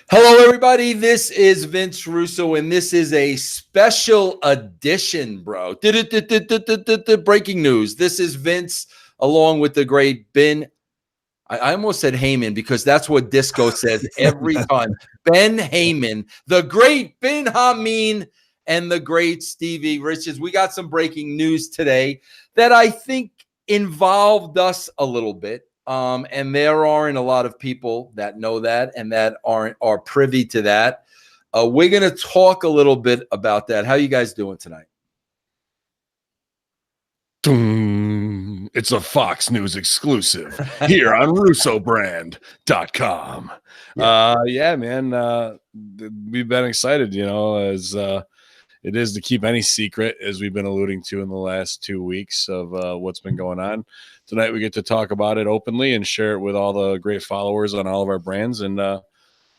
Hello, everybody. This is Vince Russo, and this is a special edition, bro. Breaking news. This is Vince along with the great Ben. I almost said Heyman because that's what Disco says every time. Ben Heyman, the great Ben Hamin, and the great Stevie Richards. We got some breaking news today that I think involved us a little bit. And there aren't a lot of people that know that and that are privy to that. We're going to talk a little bit about that. How you guys doing tonight? It's a Fox News exclusive here on RussoBrand.com. Yeah, man. We've been excited, as it is to keep any secret, as we've been alluding to in the last 2 weeks of what's been going on. Tonight, we get to talk about it openly and share it with all the great followers on all of our brands. And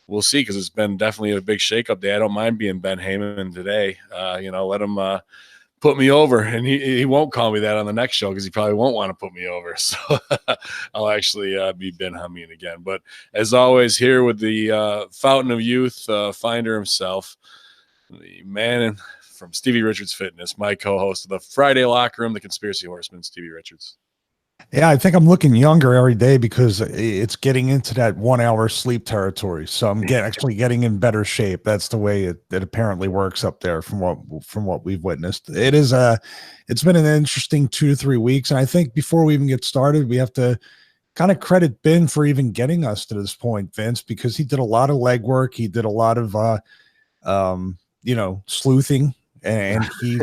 we'll see, because it's been definitely a big shakeup day. I don't mind being Ben Heyman today. Let him put me over, and he won't call me that on the next show because he probably won't want to put me over. So I'll actually be Ben Hamin again. But as always, here with the fountain of youth, finder himself, the man from Stevie Richards Fitness, my co-host of the Friday Locker Room, the Conspiracy Horseman, Stevie Richards. Yeah, I think I'm looking younger every day because it's getting into that 1 hour sleep territory. So I'm actually getting in better shape. That's the way it apparently works up there from what we've witnessed. It's been an interesting 2 to 3 weeks. And I think before we even get started, we have to kind of credit Ben for even getting us to this point, Vince, because he did a lot of legwork. He did a lot of, sleuthing. And he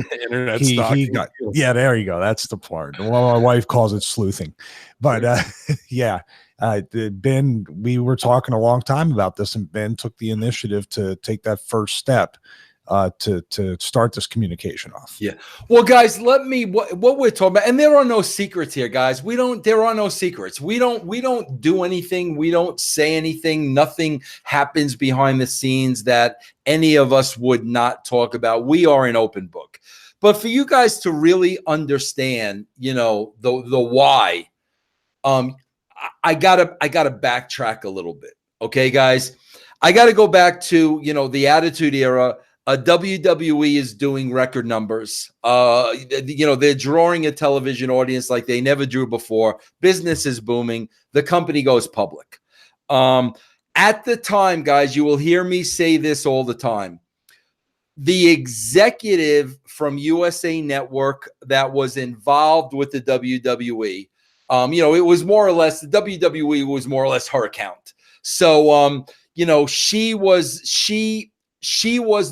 got, yeah, there you go. That's the part. Well, my wife calls it sleuthing, but Ben, we were talking a long time about this, and Ben took the initiative to take that first step to start this communication off. Yeah. Well, guys, what we're talking about, and there are no secrets here, guys. There are no secrets. We don't do anything. We don't say anything. Nothing happens behind the scenes that any of us would not talk about. We are an open book. But for you guys to really understand, the why, I gotta backtrack a little bit. Okay, guys, I gotta go back to, the Attitude Era. WWE is doing record numbers. They're drawing a television audience like they never drew before. Business is booming. The company goes public. At the time, guys, you will hear me say this all the time. The executive from USA Network that was involved with the WWE, it was more or less, the WWE was more or less her account. So, she was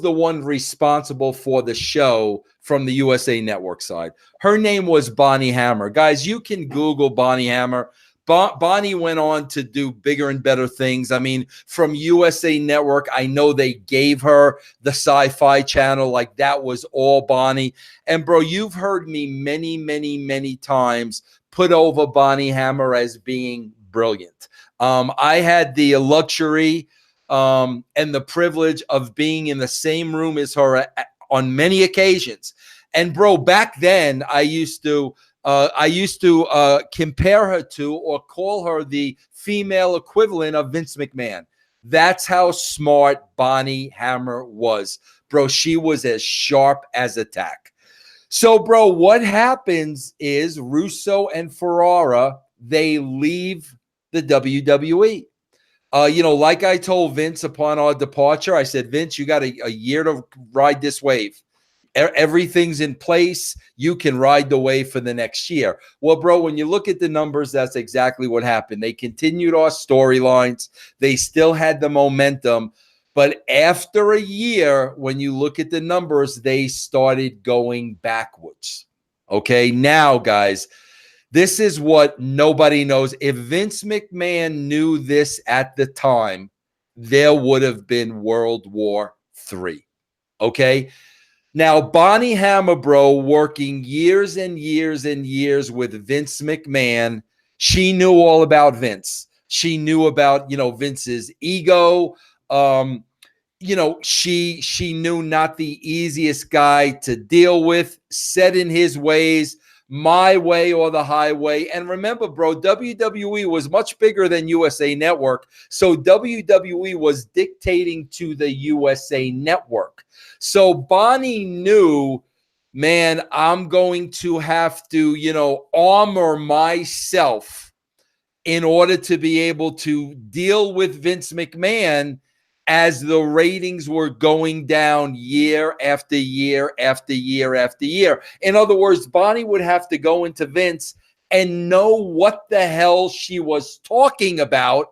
the one responsible for the show from the USA Network side. Her name was Bonnie Hammer. Guys, you can Google Bonnie Hammer. Bonnie went on to do bigger and better things. I mean, from USA Network, I know they gave her the Sci-Fi Channel. Like, that was all Bonnie. And, bro, you've heard me many, many, many times put over Bonnie Hammer as being brilliant. I had the luxury and the privilege of being in the same room as her on many occasions. And, bro, back then I used to compare her to, or call her, the female equivalent of Vince McMahon. That's how smart Bonnie Hammer was. Bro, she was as sharp as a tack. So, bro, what happens is Russo and Ferrara, they leave the WWE. Like I told Vince upon our departure, I said, Vince, you got a year to ride this wave. Everything's in place. You can ride the wave for the next year. Well, bro, when you look at the numbers, that's exactly what happened. They continued our storylines. They still had the momentum. But after a year, when you look at the numbers, they started going backwards. Okay, now, guys, this is what nobody knows. If Vince McMahon knew this at the time, there would have been World War III. Okay? Now, Bonnie Hammer, bro, working years and years and years with Vince McMahon, she knew all about Vince. She knew about, Vince's ego. She knew not the easiest guy to deal with, set in his ways. my way or the highway. And remember, bro, WWE was much bigger than USA Network. So WWE was dictating to the USA Network. So Bonnie knew, man, I'm going to have to, armor myself in order to be able to deal with Vince McMahon as the ratings were going down year after year after year after year. In other words, Bonnie would have to go into Vince and know what the hell she was talking about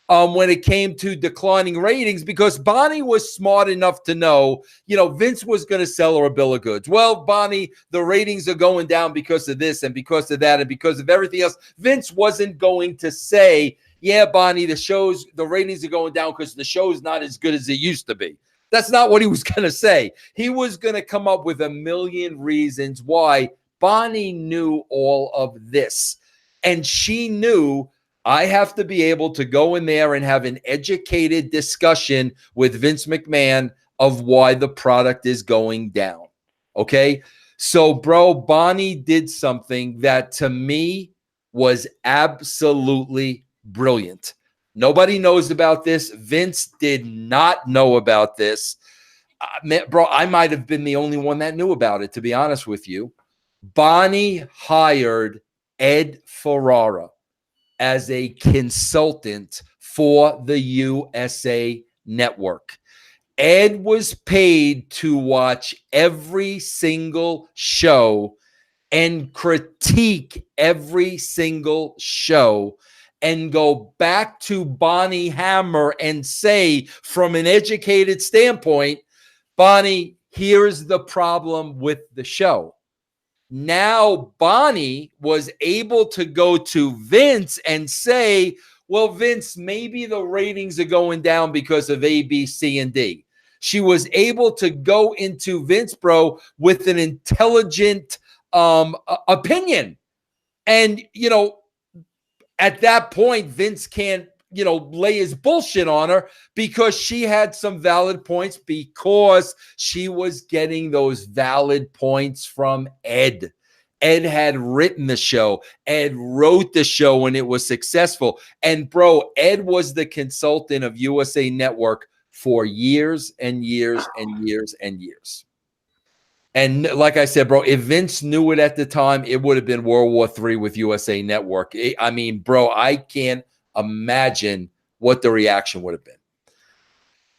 when it came to declining ratings, because Bonnie was smart enough to know, Vince was going to sell her a bill of goods. Well, Bonnie, the ratings are going down because of this and because of that and because of everything else. Vince wasn't going to say, yeah, Bonnie, the ratings are going down because the show's not as good as it used to be. That's not what he was going to say. He was going to come up with a million reasons why. Bonnie knew all of this. And she knew, I have to be able to go in there and have an educated discussion with Vince McMahon of why the product is going down. Okay? So, bro, Bonnie did something that to me was absolutely brilliant. Nobody knows about this. Vince did not know about this. Bro, I might have been the only one that knew about it, to be honest with you. Bonnie hired Ed Ferrara as a consultant for the USA Network. Ed was paid to watch every single show and critique every single show and go back to Bonnie Hammer and say, from an educated standpoint, Bonnie, here's the problem with the show. Now Bonnie was able to go to Vince and say, well, Vince, maybe the ratings are going down because of A, B, C, and D. She was able to go into Vince, bro, with an intelligent opinion. And, at that point, Vince can't, lay his bullshit on her because she had some valid points, because she was getting those valid points from Ed. Ed had written the show. Ed wrote the show and it was successful. And bro, Ed was the consultant of USA Network for years and years and years and years. And like I said, bro, if Vince knew it at the time, it would have been World War III with USA Network. I mean, bro, I can't imagine what the reaction would have been.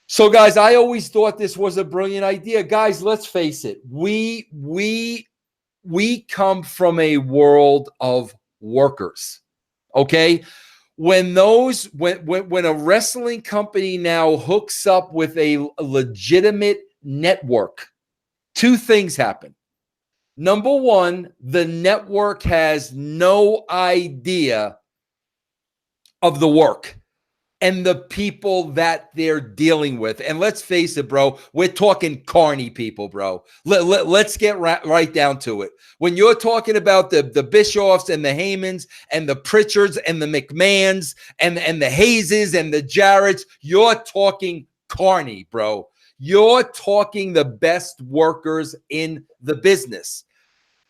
So, guys, I always thought this was a brilliant idea. Guys, let's face it. We come from a world of workers, okay? When a wrestling company now hooks up with a legitimate network, two things happen. Number one, the network has no idea of the work and the people that they're dealing with. And let's face it, bro, we're talking carny people, bro. Let's get right down to it. When you're talking about the Bischoffs and the Haymans and the Pritchards and the McMahons and the Hayeses and the Jarretts, you're talking carny, bro. You're talking the best workers in the business.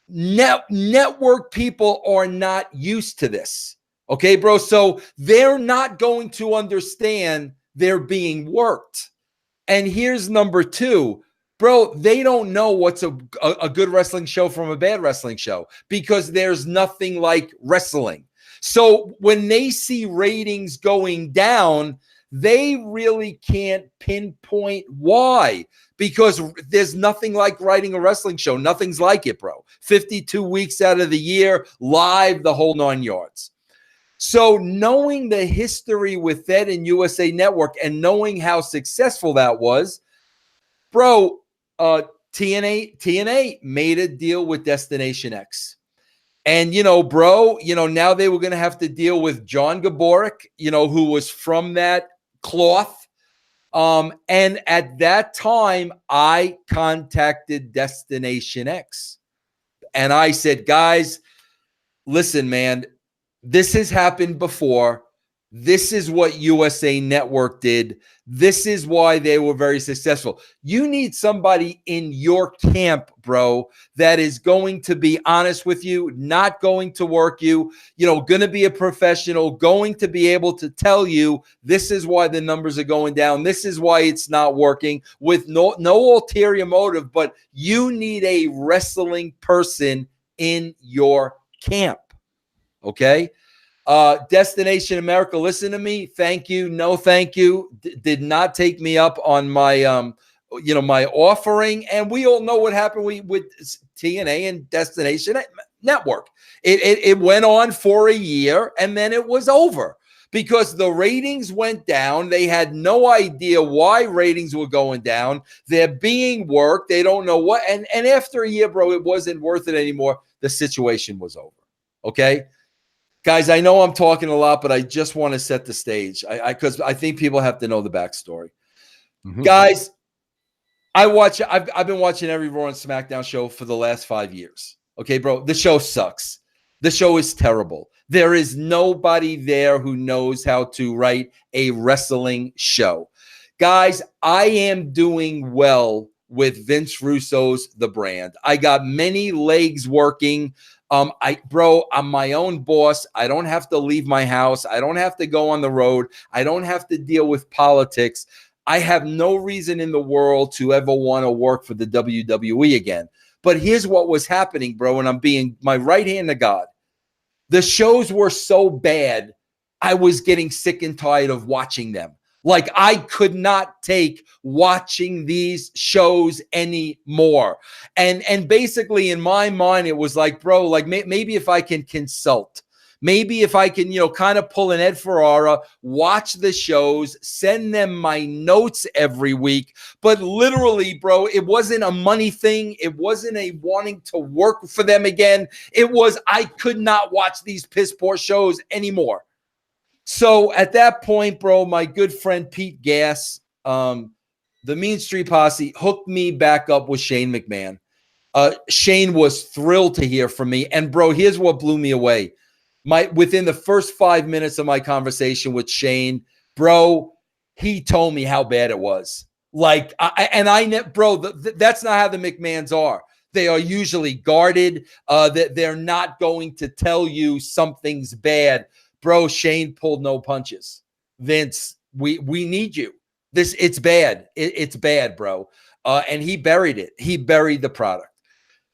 Network people are not used to this. Okay, bro? So they're not going to understand they're being worked. And here's number two. Bro, they don't know what's a good wrestling show from a bad wrestling show because there's nothing like wrestling. So when they see ratings going down, they really can't pinpoint why, because there's nothing like writing a wrestling show. Nothing's like it, bro. 52 weeks out of the year, live, the whole 9 yards. So knowing the history with Ed and USA Network and knowing how successful that was, bro, TNA made a deal with Destination X. And, bro, now they were going to have to deal with John Gaborik, who was from that cloth. And at that time, I contacted Destination X. And I said, guys, listen, man, this has happened before. This is what USA Network did. This is why they were very successful. You need somebody in your camp, bro, that is going to be honest with you, not going to work you, going to be a professional, going to be able to tell you this is why the numbers are going down. This is why it's not working, with no ulterior motive, but you need a wrestling person in your camp. Okay? Destination America, listen to me. Thank you. No, thank you. Did not take me up on my, my offering. And we all know what happened with TNA and Destination Network. It went on for a year and then it was over because the ratings went down. They had no idea why ratings were going down. They're being worked. They don't know what. And after a year, bro, it wasn't worth it anymore. The situation was over. Okay. Guys, I know I'm talking a lot, but I just want to set the stage because I think people have to know the backstory. Mm-hmm. Guys, I've been watching every Raw and SmackDown show for the last 5 years. Okay, bro, the show sucks. The show is terrible. There is nobody there who knows how to write a wrestling show. Guys, I am doing well with Vince Russo's The Brand. I got many legs working. I'm my own boss. I don't have to leave my house. I don't have to go on the road. I don't have to deal with politics. I have no reason in the world to ever want to work for the WWE again. But here's what was happening, bro, and I'm being my right hand to God. The shows were so bad, I was getting sick and tired of watching them. Like, I could not take watching these shows anymore. And basically in my mind, it was like, bro, like maybe if I can consult, maybe if I can, kind of pull an Ed Ferrara, watch the shows, send them my notes every week. But literally, bro, it wasn't a money thing. It wasn't a wanting to work for them again. It was, I could not watch these piss poor shows anymore. So at that point, bro, my good friend Pete Gass, the Mean Street Posse, hooked me back up with Shane McMahon. Shane was thrilled to hear from me. And, bro, here's what blew me away. Within the first 5 minutes of my conversation with Shane, bro, he told me how bad it was. Like, that's not how the McMahons are. They are usually guarded. That they're not going to tell you something's bad. Bro, Shane pulled no punches. Vince, we need you. It's bad. It's bad, bro. And he buried it. He buried the product.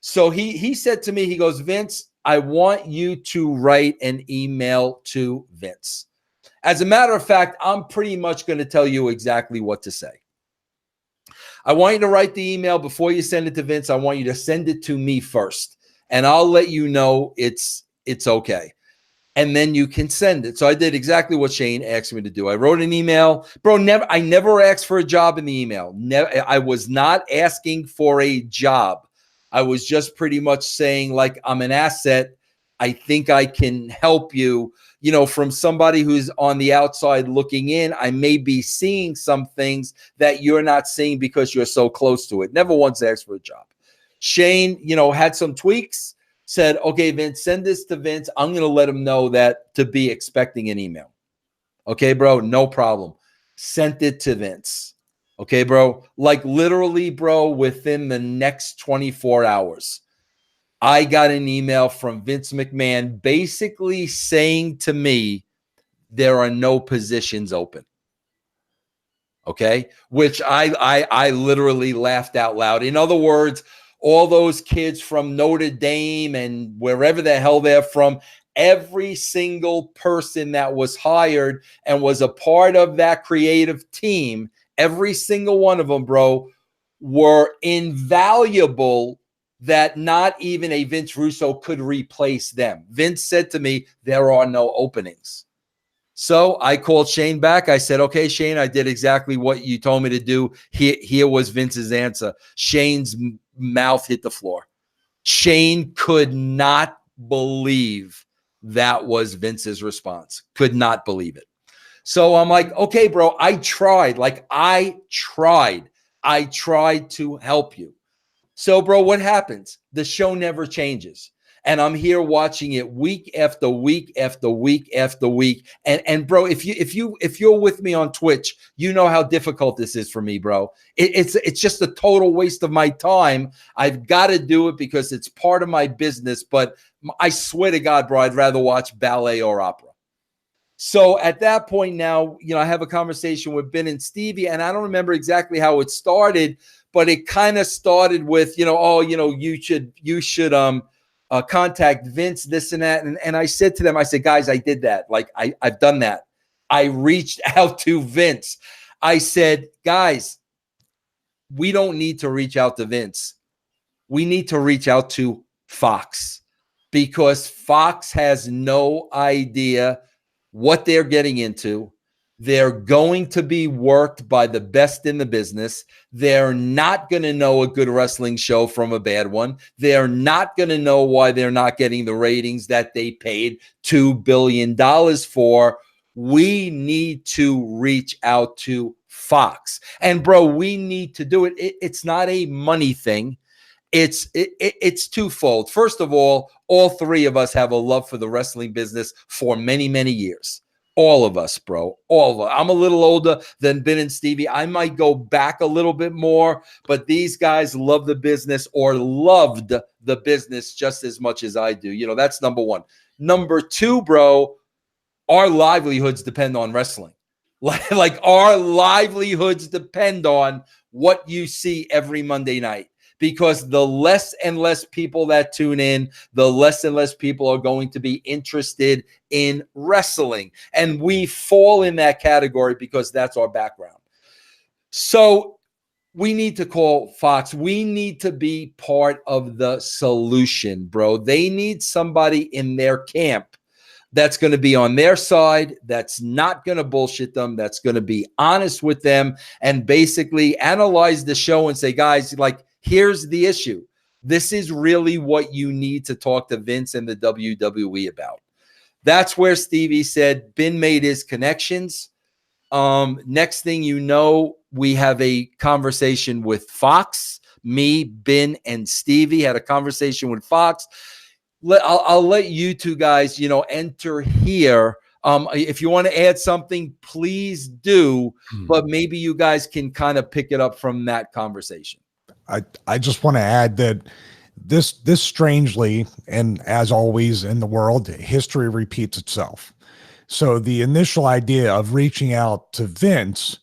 So he said to me, he goes, Vince, I want you to write an email to Vince. As a matter of fact, I'm pretty much going to tell you exactly what to say. I want you to write the email before you send it to Vince. I want you to send it to me first, and I'll let you know it's okay. And then you can send it. So I did exactly what Shane asked me to do. I wrote an email. Bro, I never asked for a job in the email. I was not asking for a job. I was just pretty much saying, like, I'm an asset. I think I can help you. From somebody who's on the outside looking in, I may be seeing some things that you're not seeing because you're so close to it. Never once asked for a job. Shane, had some tweaks. Said, okay, Vince, send this to Vince. I'm going to let him know that to be expecting an email. Okay, bro, no problem. Sent it to Vince. Okay, bro, like literally, bro, within the next 24 hours, I got an email from Vince McMahon basically saying to me, there are no positions open. Okay, which I literally laughed out loud. In other words, all those kids from Notre Dame and wherever the hell they're from, every single person that was hired and was a part of that creative team, every single one of them, bro, were invaluable, that not even a Vince Russo could replace them. Vince said to me, there are no openings. So I called Shane back. I said, okay, Shane, I did exactly what you told me to do. Here was Vince's answer. Shane's mouth hit the floor. Shane could not believe that was Vince's response. Could not believe it. So I'm like, okay, bro, I tried. I tried to help you. So, bro, what happens? The show never changes. And I'm here watching it week after week after week after week. And bro, if you're with me on Twitch, you know how difficult this is for me, bro. It's just a total waste of my time. I've got to do it because it's part of my business. But I swear to God, bro, I'd rather watch ballet or opera. So at that point now, I have a conversation with Ben and Stevie, and I don't remember exactly how it started, but it kind of started with, you should contact Vince, this and that. And I said to them, I said, guys, I did that. Like I've done that. I reached out to Vince. I said, guys, we don't need to reach out to Vince. We need to reach out to Fox, because Fox has no idea what they're getting into. They're going to be worked by the best in the business. They're not going to know a good wrestling show from a bad one. They're not going to know why they're not getting the ratings that they paid $2 billion for. We need to reach out to Fox. And bro, we need to do it. It's not a money thing. It's twofold. First of all three of us have a love for the wrestling business for many, many years. All of us, bro. All of us. I'm a little older than Ben and Stevie. I might go back a little bit more, but these guys love the business, or loved the business just as much as I do. That's number one. Number two, bro, our livelihoods depend on wrestling. Like our livelihoods depend on what you see every Monday night. Because the less and less people that tune in, the less and less people are going to be interested in wrestling. And we fall in that category because that's our background. So we need to call Fox. We need to be part of the solution, bro. They need somebody in their camp that's going to be on their side, that's not going to bullshit them, that's going to be honest with them, and basically analyze the show and say, guys, like, here's the issue. This is really what you need to talk to Vince and the WWE about. That's where Stevie said Ben made his connections. Next thing you know, we have a conversation with Fox. Me, Ben, and Stevie had a conversation with Fox. I'll let you two guys, enter here. If you want to add something, please do. But maybe you guys can kind of pick it up from that conversation. I just want to add that this strangely, and as always in the world, history repeats itself. So the initial idea of reaching out to Vince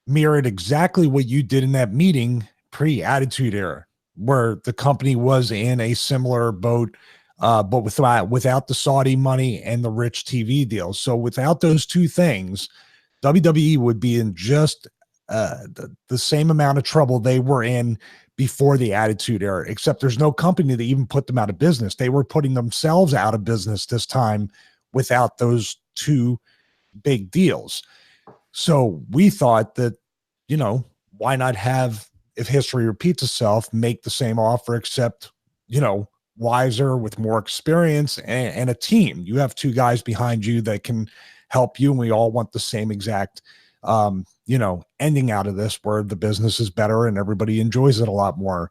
mirrored exactly what you did in that meeting pre-Attitude Era, where the company was in a similar boat, but without the Saudi money and the rich TV deal. So without those two things, WWE would be in just the same amount of trouble they were in before the Attitude Era, except there's no company that even put them out of business. They were putting themselves out of business this time without those two big deals. So we thought that, why not have, if history repeats itself, make the same offer, except, wiser, with more experience and a team. You have two guys behind you that can help you, and we all want the same exact ending out of this, where the business is better and everybody enjoys it a lot more.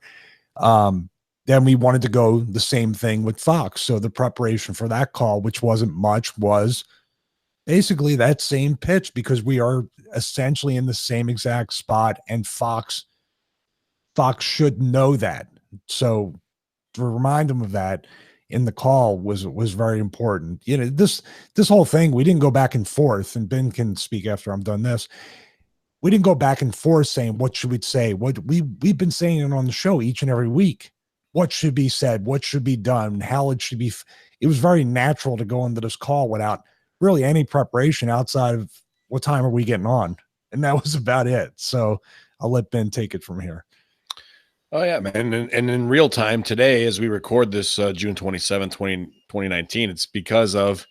Then we wanted to go the same thing with Fox. So the preparation for that call, which wasn't much, was basically that same pitch, because we are essentially in the same exact spot, and Fox should know that. So to remind them of that in the call was very important. This whole thing, we didn't go back and forth, and Ben can speak after I'm done this. We didn't go back and forth saying, what should we say? What we've been saying it on the show each and every week. What should be said, what should be done, how it should be. It was very natural to go into this call without really any preparation outside of what time are we getting on? And that was about it. So I'll let Ben take it from here. Oh, yeah, man. And in real time today, as we record this June 27, 2019, it's because of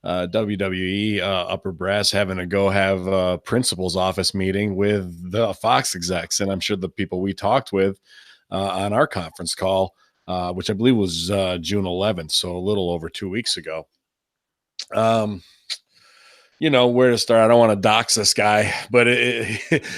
WWE upper brass having to go have a principal's office meeting with the Fox execs. And I'm sure the people we talked with on our conference call, which I believe was June 11th, so a little over 2 weeks ago. Where to start. I don't want to dox this guy, but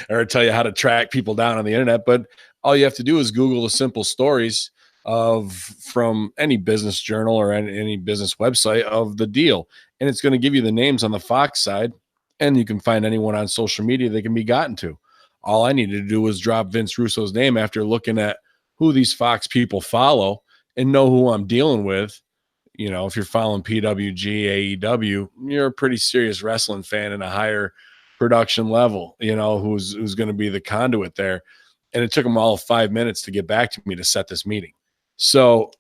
or tell you how to track people down on the internet. But all you have to do is Google the simple stories from any business journal or any business website of the deal. And it's going to give you the names on the Fox side, and you can find anyone on social media that can be gotten to. All I needed to do was drop Vince Russo's name after looking at who these Fox people follow and know who I'm dealing with. You know, if you're following PWG, AEW, you're a pretty serious wrestling fan in a higher production level, you know, who's going to be the conduit there. And it took them all 5 minutes to get back to me to set this meeting. So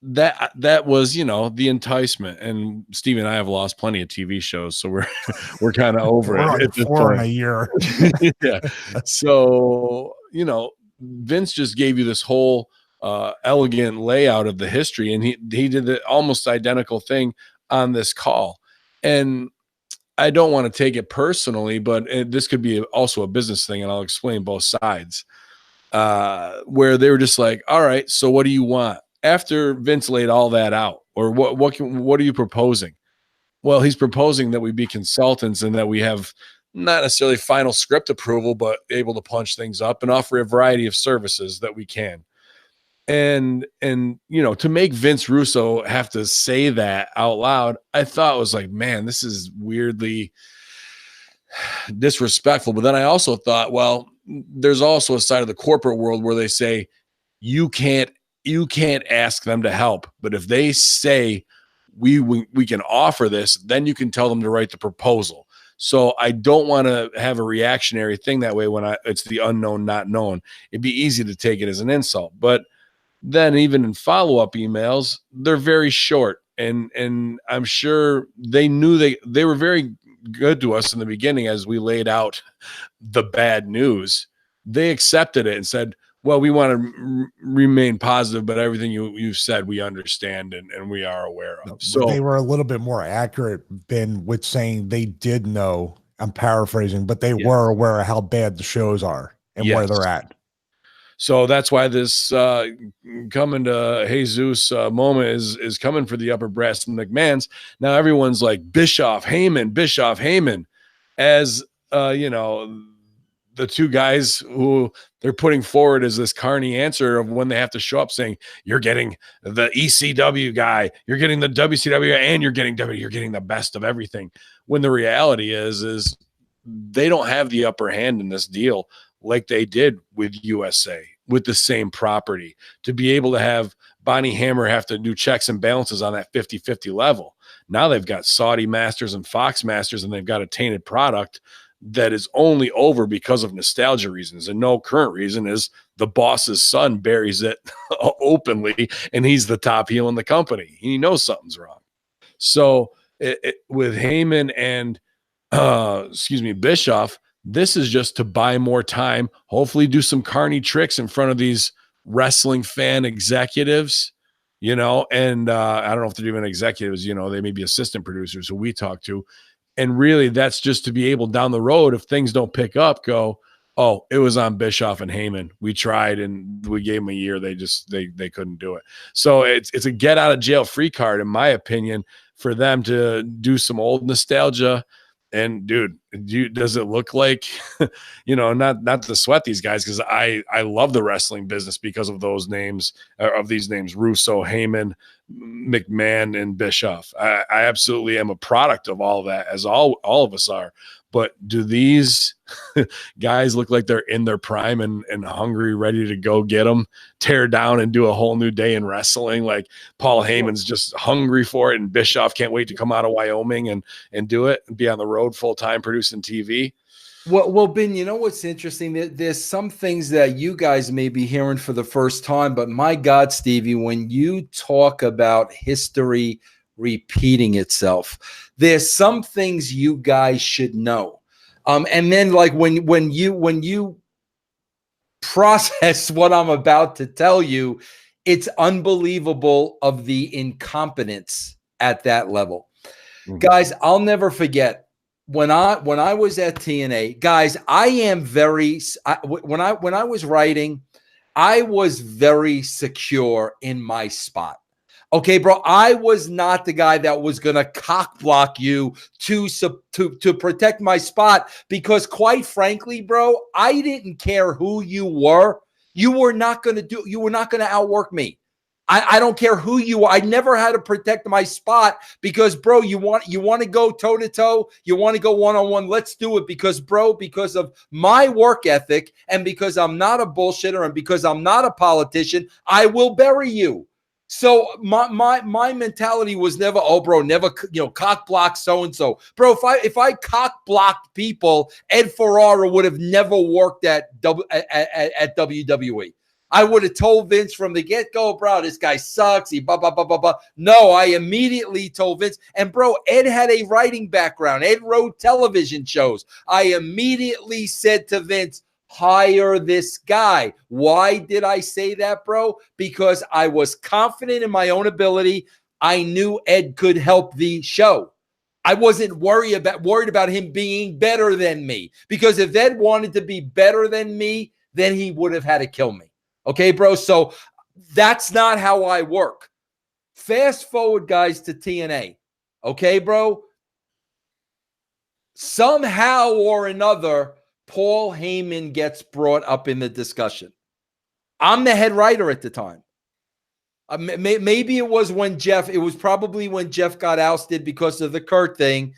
that was, you know, the enticement. And Steve and I have lost plenty of TV shows, so we're kind of over it at this Four point. in a year. Yeah. So, you know, Vince just gave you this whole elegant layout of the history, and he did the almost identical thing on this call. And I don't want to take it personally, but this could be also a business thing, and I'll explain both sides. Where they were just like, all right, so what do you want? After Vince laid all that out, or what are you proposing? Well, he's proposing that we be consultants and that we have not necessarily final script approval, but able to punch things up and offer a variety of services that we can. And you know, to make Vince Russo have to say that out loud, I thought was like, man, this is weirdly disrespectful. But then I also thought, well, there's also a side of the corporate world where they say you can't ask them to help, but if they say we can offer this, then you can tell them to write the proposal. So I don't want to have a reactionary thing that way when it's the unknown not known. It'd be easy to take it as an insult, but then even in follow-up emails, they're very short, and I'm sure they knew they were very good to us in the beginning as we laid out the bad news. They accepted it and said, well, we want to remain positive, but everything you've said, we understand and we are aware of. So they were a little bit more accurate, Ben, with saying they did know. I'm paraphrasing, but they were aware of how bad the shows are and where they're at. So that's why this coming to Jesus moment is coming for the upper brass and McMahons. Now everyone's like Bischoff, Heyman, as you know, the two guys who they're putting forward as this carny answer of when they have to show up saying, you're getting the ECW guy, you're getting the WCW guy, and you're getting the best of everything. When the reality is they don't have the upper hand in this deal like they did with USA, with the same property, to be able to have Bonnie Hammer have to do checks and balances on that 50-50 level. Now they've got Saudi masters and Fox masters, and they've got a tainted product that is only over because of nostalgia reasons. And no current reason is the boss's son buries it openly, and he's the top heel in the company. He knows something's wrong. So with Heyman and Bischoff, this is just to buy more time, hopefully do some carny tricks in front of these wrestling fan executives, you know, and I don't know if they're even executives, you know, they may be assistant producers who we talk to. And really that's just to be able down the road, if things don't pick up, go, oh, it was on Bischoff and Heyman. We tried and we gave them a year. They couldn't do it. So it's a get out of jail free card, in my opinion, for them to do some old nostalgia. And dude, does it look like, you know, not to sweat these guys, because I love the wrestling business because of those names, of these names, Russo, Heyman, McMahon, and Bischoff. I absolutely am a product of all of that, as all of us are. But do these guys look like they're in their prime and hungry, ready to go get them, tear down and do a whole new day in wrestling? Like Paul Heyman's just hungry for it, and Bischoff can't wait to come out of Wyoming and do it and be on the road full time producing TV. Well, Ben, you know what's interesting? There's some things that you guys may be hearing for the first time, but my God, Stevie, when you talk about history repeating itself, there's some things you guys should know. And then like when you process what I'm about to tell you, it's unbelievable of the incompetence at that level. Mm-hmm. Guys, I'll never forget when I was at TNA, guys, when I was writing, I was very secure in my spot. Okay, bro, I was not the guy that was going to cock block you to protect my spot, because quite frankly, bro, I didn't care who you were. You were not going to outwork me. I don't care who you are. I never had to protect my spot because, bro, you want to go toe-to-toe, you want to go one-on-one, let's do it because, bro, because of my work ethic and because I'm not a bullshitter and because I'm not a politician, I will bury you. So my mentality was never, oh, bro, never, cock block so-and-so. Bro, if I cock blocked people, Ed Ferrara would have never worked at WWE. I would have told Vince from the get-go, bro, this guy sucks. He blah, blah, blah, blah, blah. No, I immediately told Vince. And, bro, Ed had a writing background. Ed wrote television shows. I immediately said to Vince, hire this guy. Why did I say that, bro? Because I was confident in my own ability. I knew Ed could help the show. I wasn't worried about him being better than me. Because if Ed wanted to be better than me, then he would have had to kill me. Okay, bro? So that's not how I work. Fast forward, guys, to TNA. Okay, bro? Somehow or another, Paul Heyman gets brought up in the discussion. I'm the head writer at the time. Maybe it was probably when Jeff got ousted because of the Kurt thing.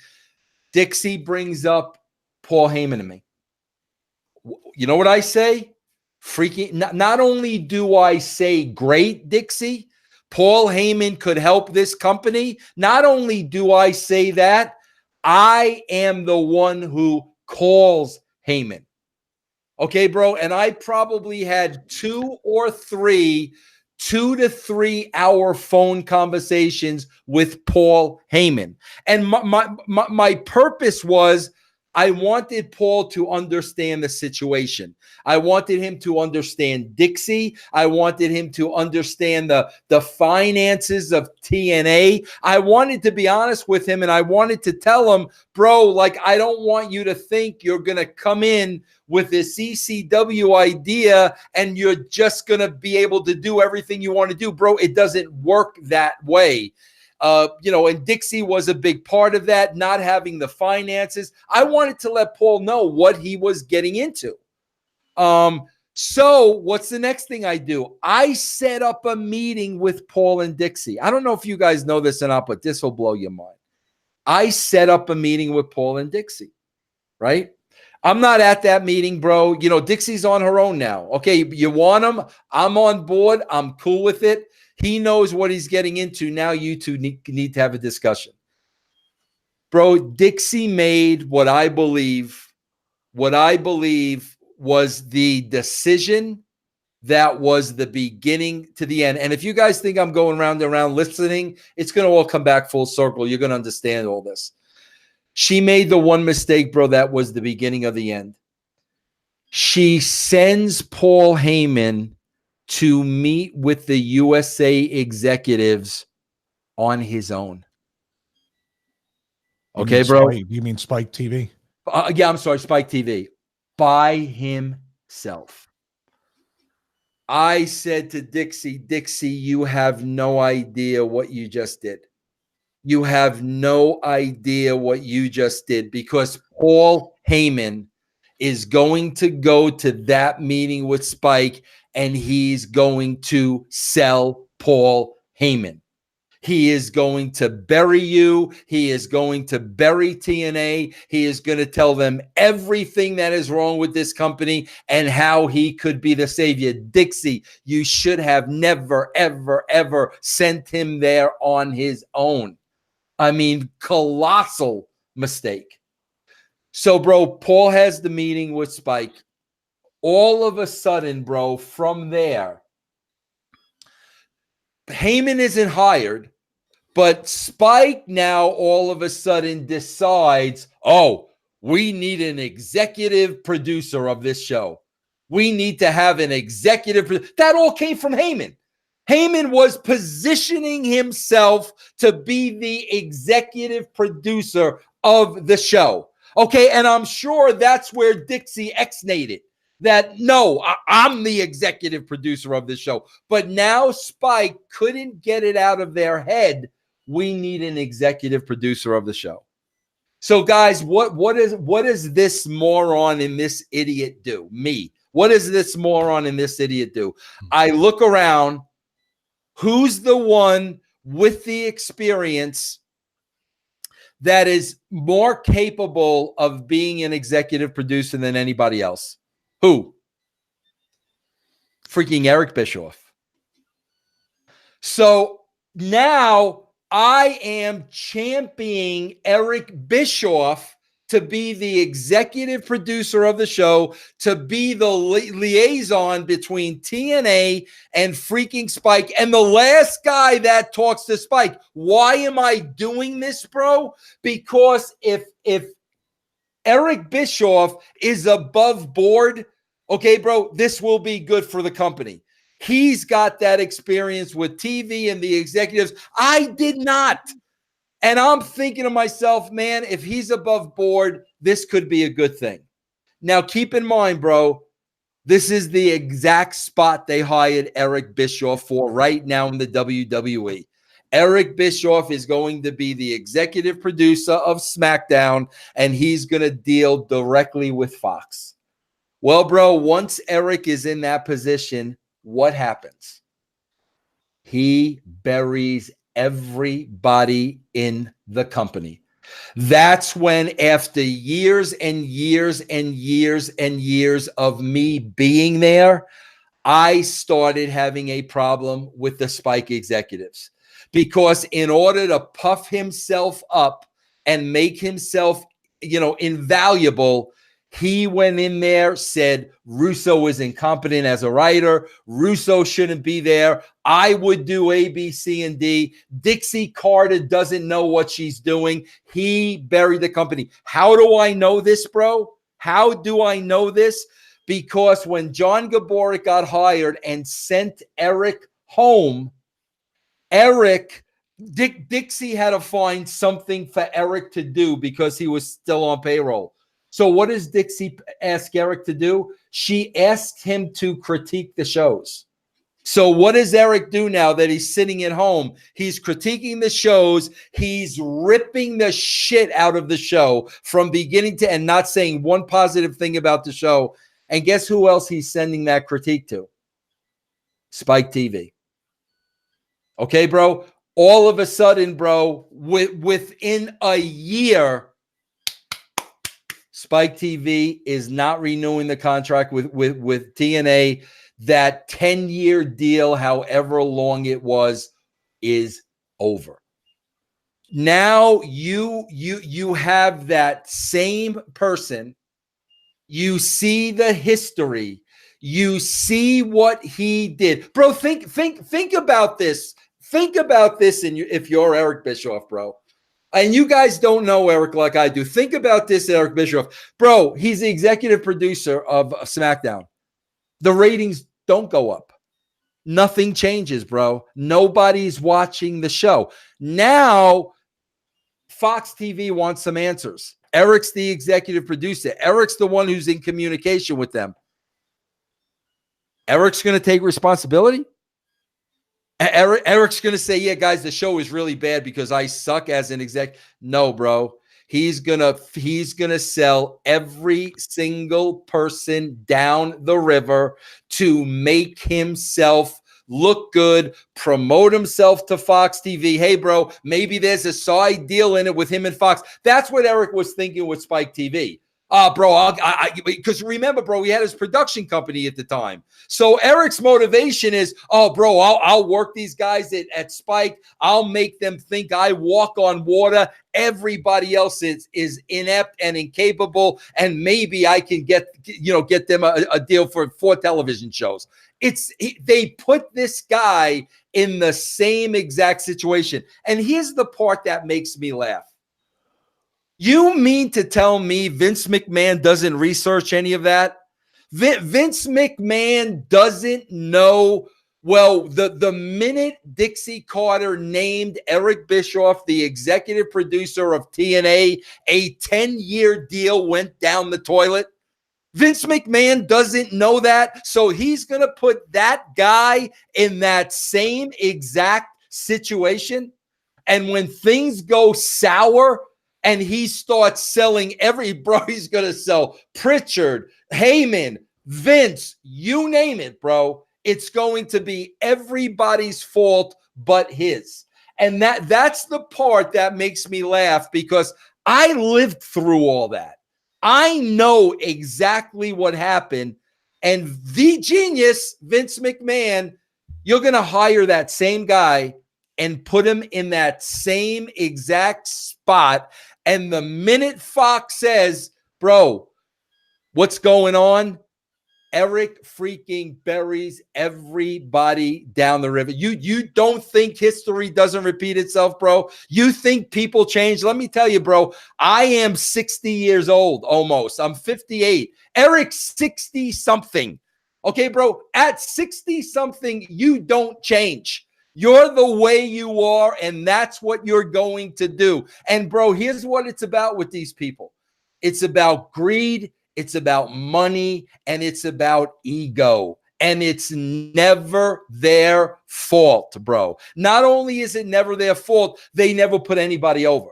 Dixie brings up Paul Heyman to me. You know what I say? Freaking, not only do I say, great, Dixie, Paul Heyman could help this company. Not only do I say that, I am the one who calls Heyman. Okay, bro? And I probably had 2 to 3 hour phone conversations with Paul Heyman. And my purpose was, I wanted Paul to understand the situation. I wanted him to understand Dixie. I wanted him to understand the finances of TNA. I wanted to be honest with him, and I wanted to tell him, bro, like, I don't want you to think you're going to come in with this ECW idea and you're just going to be able to do everything you want to do. Bro, it doesn't work that way. And Dixie was a big part of that, not having the finances. I wanted to let Paul know what he was getting into. So what's the next thing I do? I set up a meeting with Paul and Dixie. I don't know if you guys know this or not, but this will blow your mind. I set up a meeting with Paul and Dixie, right? I'm not at that meeting, bro. Dixie's on her own now. Okay, you want him? I'm on board. I'm cool with it. He knows what he's getting into. Now you two need to have a discussion. Bro, Dixie made what I believe was the decision that was the beginning to the end. And if you guys think I'm going round and round listening, it's going to all come back full circle. You're going to understand all this. She made the one mistake, bro, that was the beginning of the end. She sends Paul Heyman to meet with the USA executives on his own. Okay, bro? You mean Spike TV? Yeah, I'm sorry, Spike TV. By himself. I said to Dixie, you have no idea what you just did. You have no idea what you just did, because Paul Heyman is going to go to that meeting with Spike and he's going to sell Paul Heyman. He is going to bury you. He is going to bury TNA. He is going to tell them everything that is wrong with this company and how he could be the savior. Dixie, you should have never, ever, ever sent him there on his own. I mean, colossal mistake. So, bro, Paul has the meeting with Spike. All of a sudden, bro, from there, Heyman isn't hired, but Spike now all of a sudden decides, oh, we need an executive producer of this show. We need to have an executive. That all came from Heyman. Heyman was positioning himself to be the executive producer of the show. Okay, and I'm sure that's where Dixie X-nated. That, no, I'm the executive producer of this show. But now Spike couldn't get it out of their head. We need an executive producer of the show. So, guys, what does this moron and this idiot do? Me. What does this moron and this idiot do? I look around. Who's the one with the experience that is more capable of being an executive producer than anybody else? Who? Freaking Eric Bischoff. So now I am championing Eric Bischoff to be the executive producer of the show, to be the liaison between TNA and freaking Spike, and the last guy that talks to Spike. Why am I doing this, bro? Because if Eric Bischoff is above board, okay, bro, this will be good for the company. He's got that experience with TV and the executives. I did not. And I'm thinking to myself, man, if he's above board, this could be a good thing. Now, keep in mind, bro, this is the exact spot they hired Eric Bischoff for right now in the WWE. Eric Bischoff is going to be the executive producer of Smackdown, and he's going to deal directly with Fox. Well, bro, once Eric is in that position, what happens? He buries everybody in the company. That's when, after years and years and years and years of me being there, I started having a problem with the Spike executives. Because in order to puff himself up and make himself, invaluable, he went in there, said Russo is incompetent as a writer. Russo shouldn't be there. I would do A, B, C, and D. Dixie Carter doesn't know what she's doing. He buried the company. How do I know this, bro? How do I know this? Because when John Gaborik got hired and sent Eric home, Dixie had to find something for Eric to do because he was still on payroll. So what does Dixie ask Eric to do? She asked him to critique the shows. So what does Eric do now that he's sitting at home? He's critiquing the shows. He's ripping the shit out of the show from beginning to end, not saying one positive thing about the show. And guess who else he's sending that critique to? Spike TV. Okay, bro? All of a sudden, bro, within a year, Spike TV is not renewing the contract with TNA. That 10-year deal, however long it was, is over. Now you have that same person. You see the history. You see what he did. Bro, think about this. Think about this if you're Eric Bischoff, bro. And you guys don't know Eric like I do. Think about this, Eric Bischoff. Bro, he's the executive producer of SmackDown. The ratings don't go up. Nothing changes, bro. Nobody's watching the show. Now, Fox TV wants some answers. Eric's the executive producer. Eric's the one who's in communication with them. Eric's going to take responsibility? Eric's going to say, yeah, guys, the show is really bad because I suck as an exec. No, bro. He's gonna sell every single person down the river to make himself look good, promote himself to Fox TV. Hey, bro, maybe there's a side deal in it with him and Fox. That's what Eric was thinking with Spike TV. Bro, because remember, bro, he had his production company at the time. So Eric's motivation is, bro, I'll work these guys at Spike. I'll make them think I walk on water. Everybody else is inept and incapable, and maybe I can get them a deal for 4 television shows. They put this guy in the same exact situation. And here's the part that makes me laugh. You mean to tell me Vince McMahon doesn't research any of that? Vince McMahon doesn't know. Well, the minute Dixie Carter named Eric Bischoff the executive producer of TNA, a 10-year deal went down the toilet. Vince McMahon doesn't know that, so he's going to put that guy in that same exact situation. And when things go sour, and he starts selling he's going to sell Pritchard, Hamin, Vince, you name it, bro. it's going to be everybody's fault but his. And that's the part that makes me laugh, because I lived through all that. I know exactly what happened. And the genius, Vince McMahon, you're going to hire that same guy and put him in that same exact spot. And the minute Fox says, bro, what's going on? Eric freaking buries everybody down the river. You don't think history doesn't repeat itself, bro? You think people change? Let me tell you, bro, I am 60 years old almost. I'm 58. Eric's 60 something. Okay, bro, at 60 something, you don't change. You're the way you are, and that's what you're going to do. And bro, here's what it's about with these people. It's about greed. It's about money, and it's about ego, and it's never their fault, bro. Not only is it never their fault, they never put anybody over.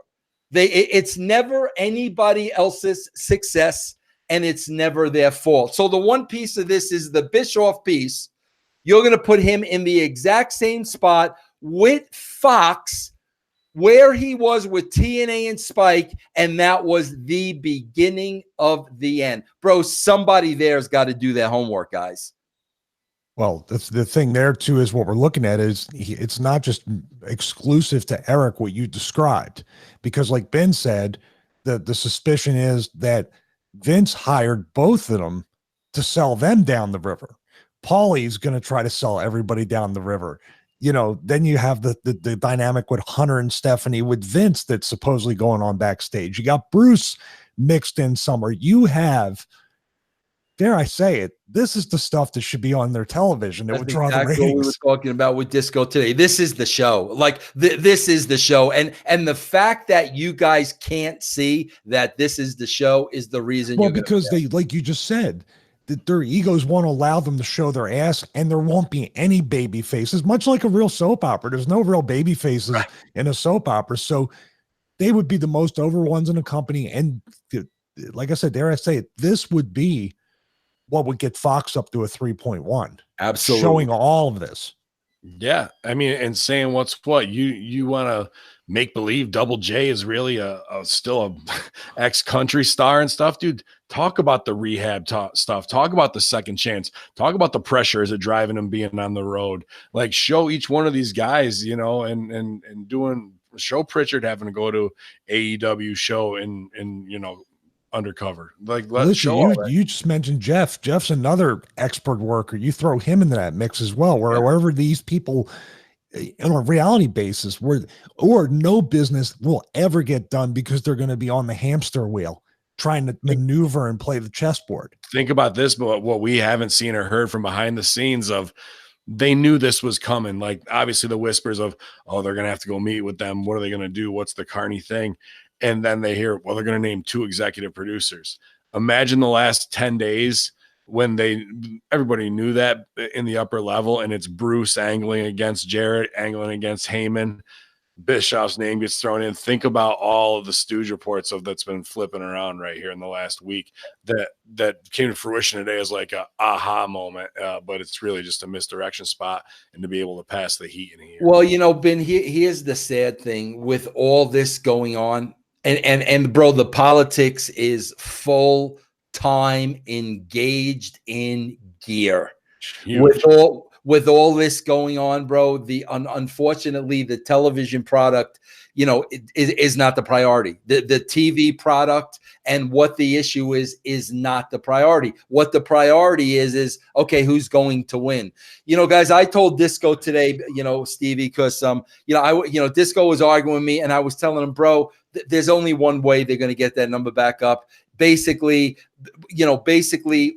It's never anybody else's success, and it's never their fault. So the one piece of this is the Bischoff piece. You're going to put him in the exact same spot with Fox, where he was with TNA and Spike, and that was the beginning of the end. Bro, somebody there's got to do their homework, guys. Well, that's the thing there, too, is what we're looking at is it's not just exclusive to Eric, what you described, because like Ben said, the suspicion is that Vince hired both of them to sell them down the river. Paulie's going to try to sell everybody down the river. You know, then you have the dynamic with Hunter and Stephanie with Vince that's supposedly going on backstage. You got Bruce mixed in somewhere. You have, dare I say it, this is the stuff that should be on their television. That would draw the ratings. What we were talking about with Disco today. This is the show. Like this is the show. And the fact that you guys can't see that this is the show is the reason. Well, because they, like you just said, that their egos won't allow them to show their ass, and there won't be any baby faces, much like a real soap opera. There's no real baby faces in a soap opera. So they would be the most over ones in the company. And like I said, dare I say it, this would be what would get Fox up to a 3.1. Absolutely. Showing all of this. Yeah. I mean, and saying what's what you want to make believe Double J is really still a ex-country star and stuff, dude. Talk about the rehab stuff. Talk about the second chance. Talk about the pressure as it driving him being on the road. Like, show each one of these guys, you know, and doing show Pritchard having to go to AEW show and you know, undercover. Like, let's show you just mentioned Jeff. Jeff's another expert worker. You throw him into that mix as well. Wherever these people on a reality basis, or no business will ever get done because they're going to be on the hamster wheel trying to maneuver and play the chessboard. Think about this, but what we haven't seen or heard from behind the scenes of, they knew this was coming. Like, obviously the whispers of, oh, they're going to have to go meet with them. What are they going to do? What's the Carney thing? And then they hear, well, they're going to name 2 executive producers. Imagine the last 10 days when everybody knew that in the upper level, and it's Bruce angling against Jarrett, angling against Hamin. Bischoff's name gets thrown in. Think about all of the stooge reports that's been flipping around right here in the last week that came to fruition today as like a aha moment, but it's really just a misdirection spot, and to be able to pass the heat in here. Well, you know, Ben, here's the sad thing with all this going on, and bro, the politics is full time engaged in gear. Huge. With all this going on, bro, unfortunately, the television product, you know, is not the priority. The TV product and what the issue is not the priority. What the priority is okay, who's going to win? You know, guys, I told Disco today, you know, Stevie, because Disco was arguing with me, and I was telling him, bro, there's only one way they're going to get that number back up. Basically,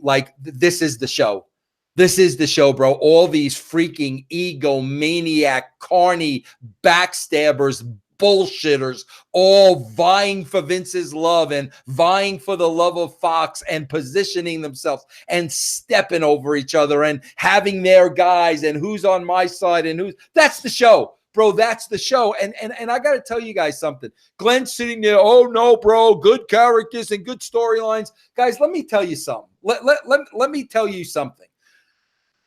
like, this is the show. This is the show, bro. All these freaking egomaniac, carny, backstabbers, bullshitters, all vying for Vince's love and vying for the love of Fox and positioning themselves and stepping over each other and having their guys and who's on my side and who's. That's the show. Bro, that's the show. And I got to tell you guys something. Glenn's sitting there, oh, no, bro, good characters and good storylines. Guys, let me tell you something. Let me tell you something.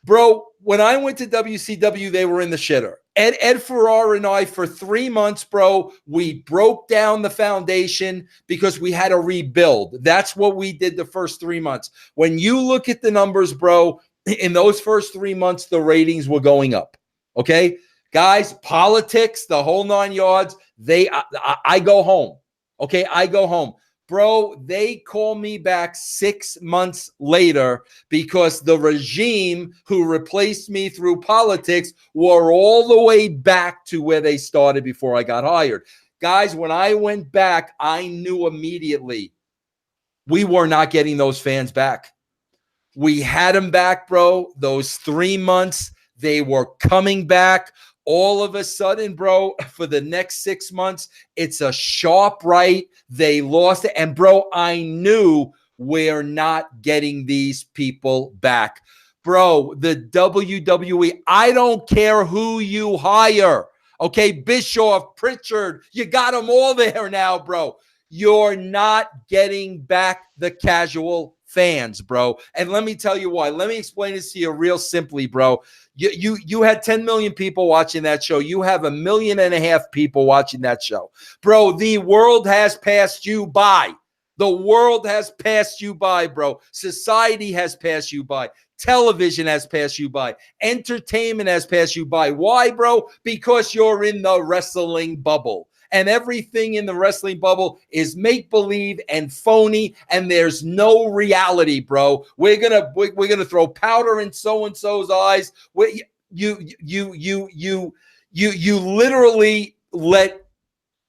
Bro, when I went to WCW, they were in the shitter. Ed Ferrara and I, for 3 months, bro, we broke down the foundation because we had to rebuild. That's what we did the first 3 months. When you look at the numbers, bro, in those first 3 months, the ratings were going up. Okay? Guys, politics, the whole 9 yards, I go home. Okay? I go home. Bro, they call me back 6 months later because the regime who replaced me through politics were all the way back to where they started before I got hired. Guys, when I went back, I knew immediately we were not getting those fans back. We had them back, bro. Those 3 months, they were coming back. All of a sudden, bro, for the next 6 months, it's a sharp right. They lost it. And, bro, I knew we're not getting these people back. Bro, the WWE, I don't care who you hire. Okay, Bischoff, Pritchard, you got them all there now, bro. You're not getting back the casual fans, bro. And let me tell you why. Let me explain this to you real simply, bro. You had 10 million people watching that show. You have 1.5 million people watching that show. Bro, the world has passed you by. The world has passed you by, bro. Society has passed you by. Television has passed you by. Entertainment has passed you by. Why, bro? Because you're in the wrestling bubble. And everything in the wrestling bubble is make-believe and phony, and there's no reality, bro. We're gonna throw powder in so-and-so's eyes. You literally let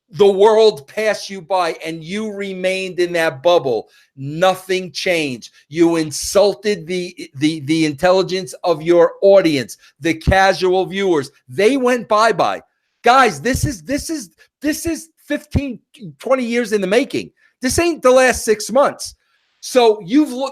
the world pass you by, and you remained in that bubble. Nothing changed. You insulted the intelligence of your audience, the casual viewers. They went bye-bye. Guys, this is 15, 20 years in the making. This ain't the last 6 months. So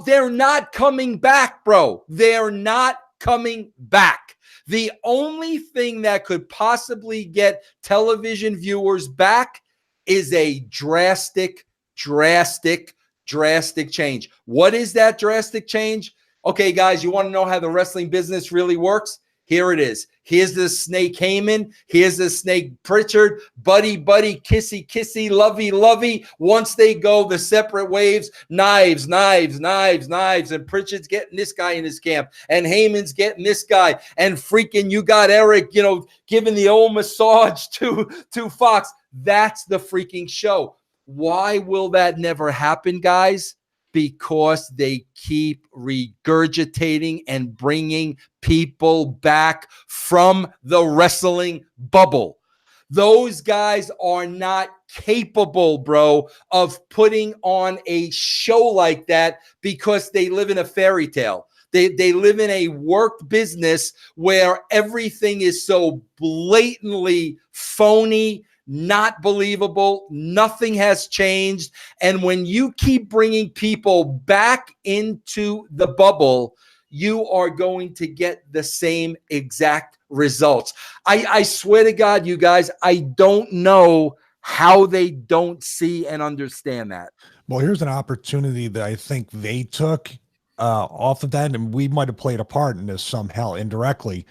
they're not coming back, bro. They're not coming back. The only thing that could possibly get television viewers back is a drastic change. What is that drastic change? Okay, guys, you want to know how the wrestling business really works? Here it is. Here's the snake Hamin. Here's the snake Pritchard. Buddy, kissy, lovey. Once they go the separate waves, knives. And Pritchard's getting this guy in his camp. And Heyman's getting this guy. And freaking you got Eric, giving the old massage to Fox. That's the freaking show. Why will that never happen, guys? Because they keep regurgitating and bringing people back from the wrestling bubble. Those guys are not capable, bro, of putting on a show like that because they live in a fairy tale. They live in a work business where everything is so blatantly phony, not believable. Nothing has changed. And when you keep bringing people back into the bubble, you are going to get the same exact results. I swear to God, you guys, I don't know how they don't see and understand that. Well, here's an opportunity that I think they took off of that, and we might have played a part in this somehow indirectly,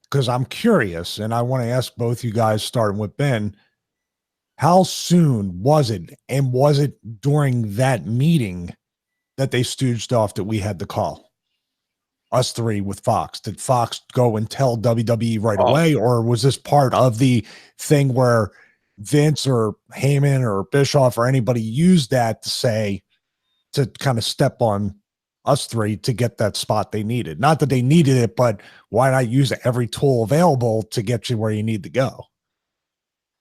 because I'm curious, and I want to ask both you guys, starting with Ben, how soon was it, and was it during that meeting that they stooged off that we had the call? Us three with Fox. Did Fox go and tell WWE right away, or was this part of the thing where Vince or Heyman or Bischoff or anybody used that to kind of step on us three to get that spot they needed? Not that they needed it, but why not use every tool available to get you where you need to go?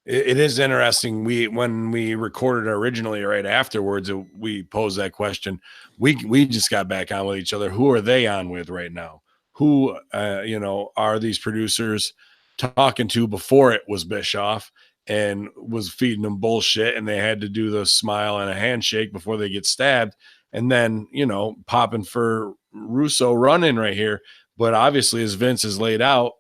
It is interesting. When we recorded originally, right afterwards, we posed that question. We just got back on with each other. Who are they on with right now? Who are these producers talking to before it was Bischoff and was feeding them bullshit, and they had to do the smile and a handshake before they get stabbed, and then popping for Russo running right here. But obviously, as Vince has laid out,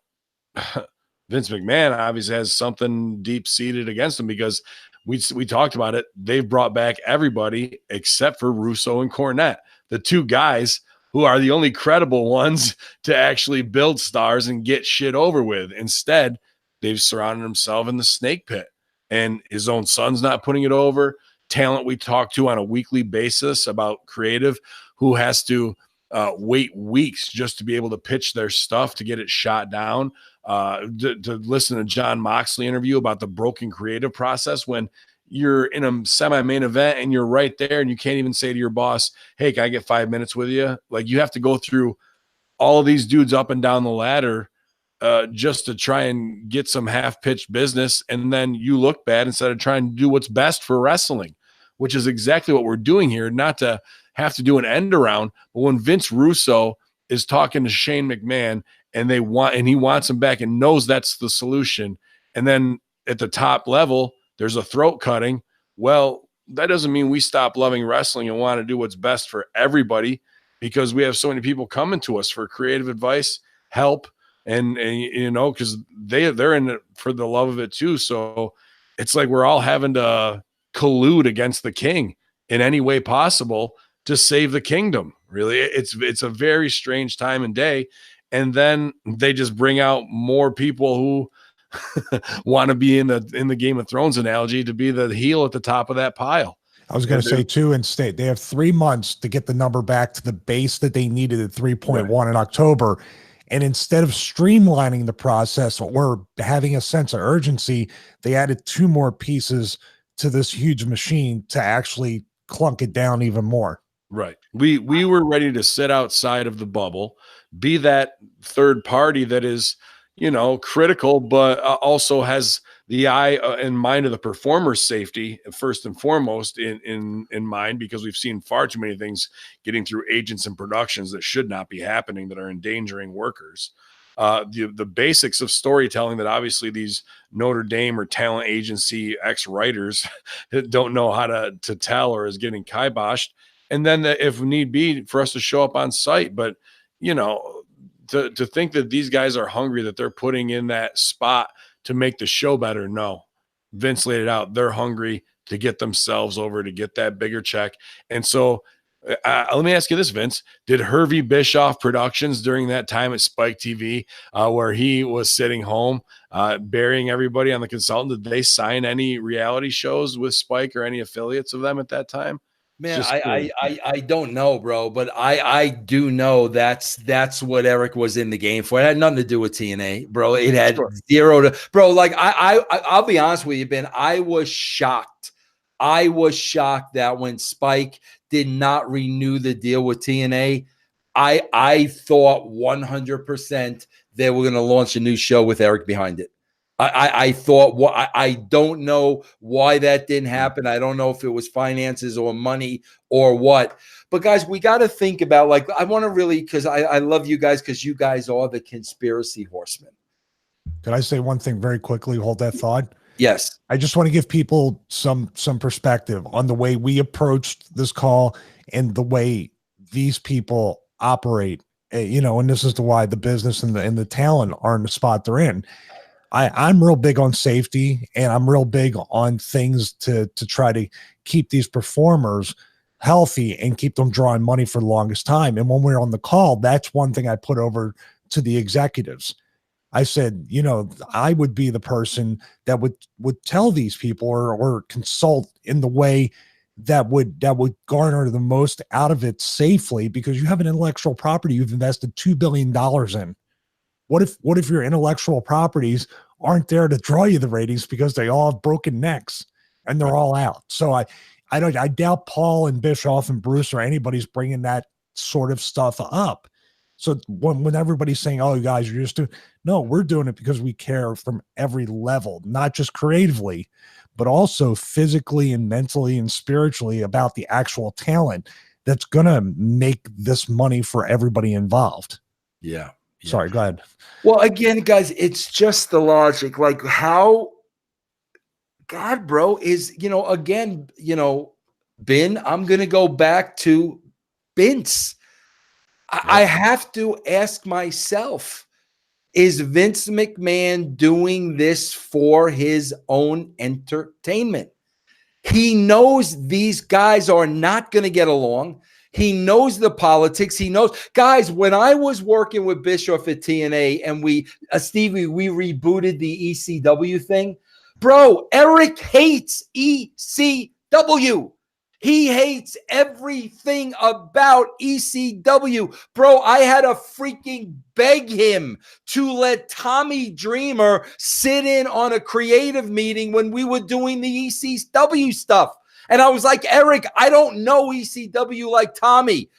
Vince McMahon obviously has something deep-seated against him, because we talked about it. They've brought back everybody except for Russo and Cornette, the two guys who are the only credible ones to actually build stars and get shit over with. Instead, they've surrounded himself in the snake pit, and his own son's not putting it over. Talent we talk to on a weekly basis about creative who has to wait weeks just to be able to pitch their stuff to get it shot down. To listen to John Moxley interview about the broken creative process when you're in a semi-main event and you're right there and you can't even say to your boss, hey, can I get 5 minutes with you? Like, you have to go through all of these dudes up and down the ladder just to try and get some half-pitched business. And then you look bad instead of trying to do what's best for wrestling, which is exactly what we're doing here. Not to have to do an end around, but when Vince Russo is talking to Shane McMahon and he wants him back and knows that's the solution. And then at the top level, there's a throat cutting. Well, that doesn't mean we stop loving wrestling and want to do what's best for everybody, because we have so many people coming to us for creative advice, help, and you know, because they're in it for the love of it too. So it's like we're all having to collude against the king in any way possible to save the kingdom. Really, it's a very strange time and day. And then they just bring out more people who want to be in the Game of Thrones analogy, to be the heel at the top of that pile. I was going to say too, instead, they have 3 months to get the number back to the base that they needed at 3.1 in October. And instead of streamlining the process or having a sense of urgency, they added 2 more pieces to this huge machine to actually clunk it down even more. Right. We were ready to sit outside of the bubble, be that third party that is, you know, critical, but also has the eye and mind of the performer's safety first and foremost in mind, because we've seen far too many things getting through agents and productions that should not be happening, that are endangering workers. The basics of storytelling that obviously these Notre Dame or talent agency ex-writers don't know how to tell, or is getting kiboshed. And then if need be for us to show up on site. But, you know, to think that these guys are hungry, that they're putting in that spot to make the show better. No, Vince laid it out. They're hungry to get themselves over, to get that bigger check. And so let me ask you this, Vince, did Hervey Bischoff Productions during that time at Spike TV, where he was sitting home, burying everybody on the consultant, did they sign any reality shows with Spike or any affiliates of them at that time? Man, I don't know, bro, but I do know that's what Eric was in the game for. It had nothing to do with TNA, bro. It had zero to, bro. Like I'll be honest with you, Ben. I was shocked. I was shocked that when Spike did not renew the deal with TNA, I thought 100% they were going to launch a new show with Eric behind it. I thought, I don't know why that didn't happen. I don't know if it was finances or money or what. But guys, we got to think about, like, I want to really, because I love you guys, because you guys are the conspiracy horsemen. Could I say one thing very quickly? Hold that thought. Yes. I just want to give people some perspective on the way we approached this call and the way these people operate. You know, and this is why the business and the talent are in the spot they're in. I'm real big on safety, and I'm real big on things to try to keep these performers healthy and keep them drawing money for the longest time. And when we're on the call, that's one thing I put over to the executives. I said, you know, I would be the person that would tell these people or consult in the way that would garner the most out of it safely, because you have an intellectual property you've invested $2 billion in. What if your intellectual properties aren't there to draw you the ratings because they all have broken necks and they're all out? So I doubt Paul and Bischoff and Bruce or anybody's bringing that sort of stuff up. So when everybody's saying, "Oh, you guys, you're just doing," no, we're doing it because we care from every level, not just creatively, but also physically and mentally and spiritually about the actual talent that's going to make this money for everybody involved. Yeah. Sorry, go ahead. Well, again, guys, it's just the logic. Like, how God, bro, is, you know, again, you know, Ben, I'm going to go back to Vince. I have to ask myself, is Vince McMahon doing this for his own entertainment? He knows these guys are not going to get along. He knows the politics. He knows. Guys, when I was working with Bischoff at TNA and Stevie, we rebooted the ECW thing. Bro, Eric hates ECW. He hates everything about ECW. Bro, I had to freaking beg him to let Tommy Dreamer sit in on a creative meeting when we were doing the ECW stuff. And I was like, Eric, I don't know ECW like Tommy.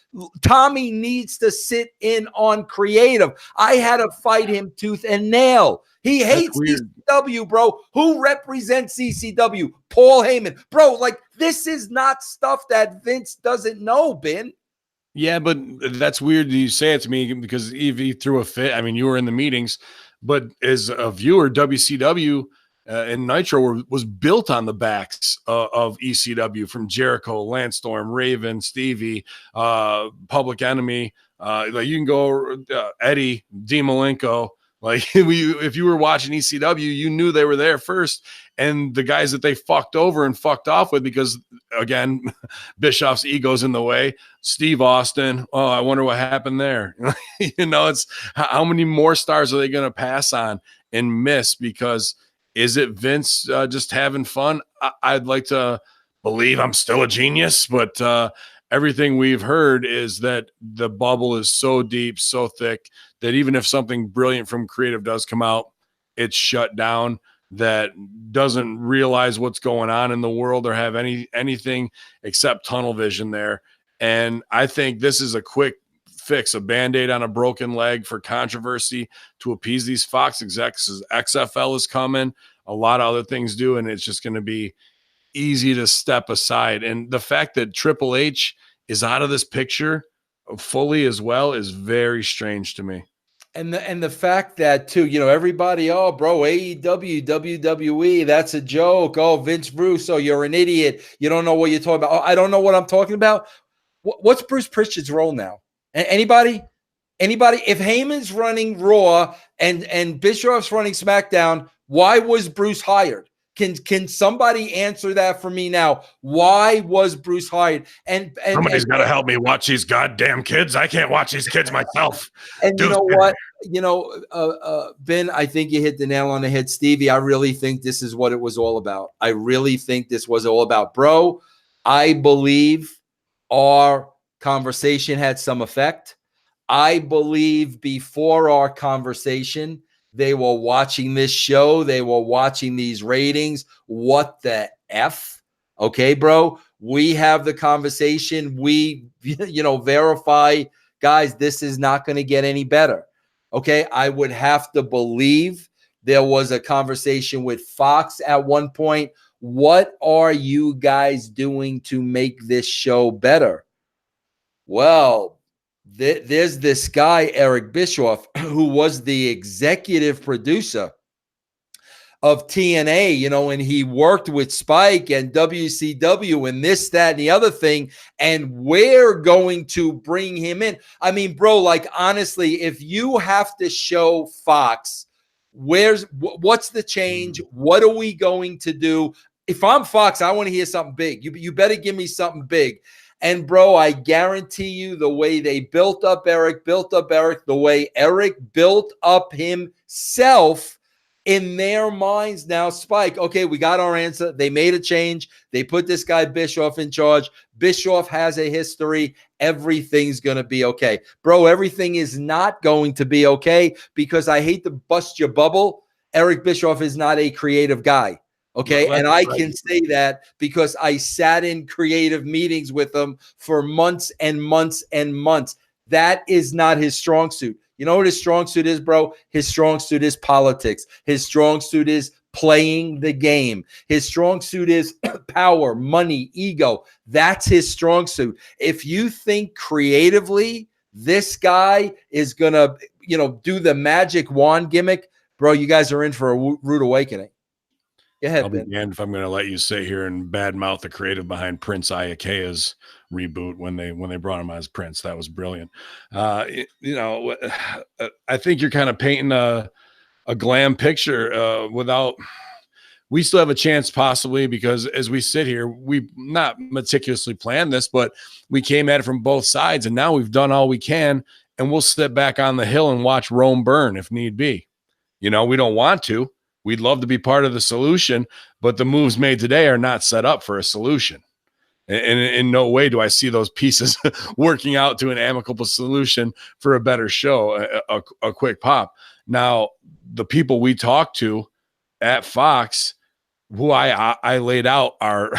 Tommy needs to sit in on creative. I had to fight him tooth and nail. He hates ECW, bro. Who represents ECW? Paul Heyman. Bro, like, this is not stuff that Vince doesn't know, Ben. Yeah, but that's weird that you say it to me because Evie threw a fit. I mean, you were in the meetings, but as a viewer, WCW and Nitro was built on the backs of ECW, from Jericho, Lance Storm, Raven, Stevie, Public Enemy. Like, you can go Eddie, Dean Malenko. Like, if you were watching ECW, you knew they were there first. And the guys that they fucked over and fucked off with, because, again, Bischoff's ego's in the way. Steve Austin, oh, I wonder what happened there. It's how many more stars are they going to pass on and miss? Because is it Vince just having fun? I'd like to believe I'm still a genius, but everything we've heard is that the bubble is so deep, so thick, that even if something brilliant from creative does come out, it's shut down, that doesn't realize what's going on in the world or have anything except tunnel vision there. And I think this is a quick fix, a Band-Aid on a broken leg for controversy to appease these Fox execs. XFL is coming, a lot of other things do, and it's just going to be easy to step aside. And the fact that Triple H is out of this picture fully as well is very strange to me. And the fact that, too, everybody, oh, bro, AEW, WWE, that's a joke. Oh, Vince Russo, you're an idiot. You don't know what you're talking about. Oh, I don't know what I'm talking about. What's Bruce Prichard's role now? Anybody? If Heyman's running Raw and Bischoff's running SmackDown, why was Bruce hired? Can somebody answer that for me now? Why was Bruce hired? And somebody's got to help me watch these goddamn kids. I can't watch these kids myself. And you know what? Ben, I think you hit the nail on the head, Stevie. I really think this is what it was all about. I really think this was all about, bro. I believe our conversation had some effect. I believe before our conversation, they were watching this show. They were watching these ratings. What the F? Okay, bro. We have the conversation. We, verify, guys, this is not going to get any better. Okay, I would have to believe there was a conversation with Fox at one point. What are you guys doing to make this show better? Well, there's this guy, Eric Bischoff, who was the executive producer of TNA, and he worked with Spike and WCW and this, that, and the other thing. And we're going to bring him in. I mean, bro, like, honestly, if you have to show Fox, what's the change? What are we going to do? If I'm Fox, I want to hear something big. You better give me something big. And, bro, I guarantee you the way they built up Eric, the way Eric built up himself in their minds now, Spike, okay, we got our answer. They made a change. They put this guy Bischoff in charge. Bischoff has a history. Everything's going to be okay. Bro, everything is not going to be okay because I hate to bust your bubble. Eric Bischoff is not a creative guy. Okay, and I can say that because I sat in creative meetings with him for months and months and months. That is not his strong suit. You know what his strong suit is, bro? His strong suit is politics. His strong suit is playing the game. His strong suit is power, money, ego. That's his strong suit. If you think creatively this guy is going to, do the magic wand gimmick, bro, you guys are in for a rude awakening. Go ahead, I'll be damned if I'm going to let you sit here and badmouth the creative behind Prince Iakea's reboot when they brought him as Prince. That was brilliant. I think you're kind of painting a glam picture without we still have a chance possibly, because as we sit here, we not meticulously planned this, but we came at it from both sides, and now we've done all we can, and we'll sit back on the hill and watch Rome burn if need be. We don't want to. We'd love to be part of the solution, but the moves made today are not set up for a solution. And in no way do I see those pieces working out to an amicable solution for a better show, a quick pop. Now, the people we talked to at Fox, who I laid out, are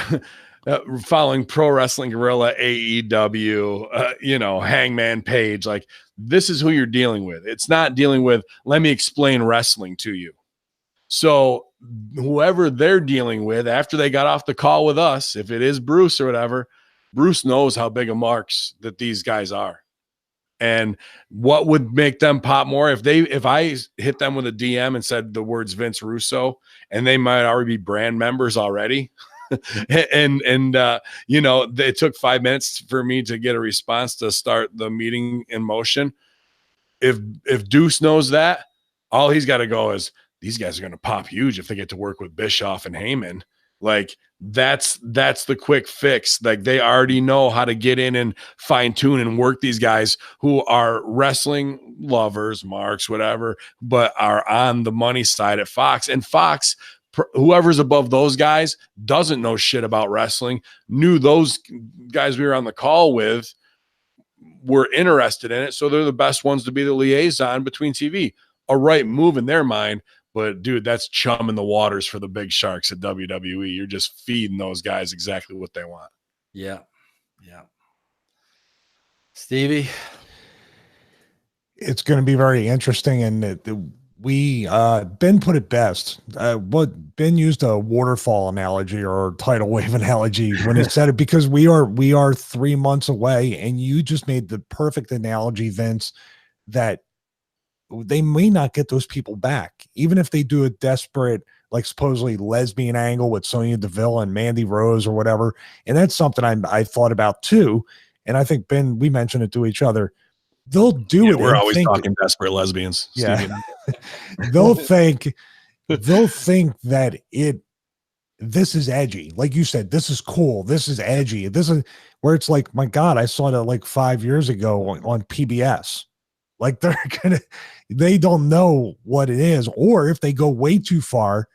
following Pro Wrestling Guerrilla, AEW, Hangman Page. Like, this is who you're dealing with. It's not dealing with, let me explain wrestling to you. So whoever they're dealing with after they got off the call with us, if it is Bruce or whatever, Bruce knows how big of marks that these guys are. And what would make them pop more if I hit them with a DM and said the words Vince Russo, and they might already be brand members already. and it took 5 minutes for me to get a response to start the meeting in motion. If Deuce knows that, all he's got to go is, these guys are going to pop huge if they get to work with Bischoff and Heyman. Like, that's the quick fix. Like, they already know how to get in and fine tune and work these guys who are wrestling lovers, marks, whatever, but are on the money side at Fox. And Fox, whoever's above those guys, doesn't know shit about wrestling, knew those guys we were on the call with were interested in it. So they're the best ones to be the liaison between TV. A right move in their mind. But, dude, that's chum in the waters for the big sharks at WWE. You're just feeding those guys exactly what they want. Yeah. Yeah. Stevie? It's going to be very interesting. And Ben put it best. Ben used a waterfall analogy or tidal wave analogy when he said it, because we are 3 months away. And you just made the perfect analogy, Vince, that they may not get those people back, even if they do a desperate, like, supposedly lesbian angle with Sonya Deville and Mandy Rose or whatever. And that's something I thought about too. And I think, Ben, we mentioned it to each other. They'll do it. We're always talking desperate lesbians. Yeah. they'll think that this is edgy. Like you said, this is cool. This is edgy. This is where it's like, my God, I saw that like 5 years ago on PBS. Like, they don't know what it is. Or if they go way too far,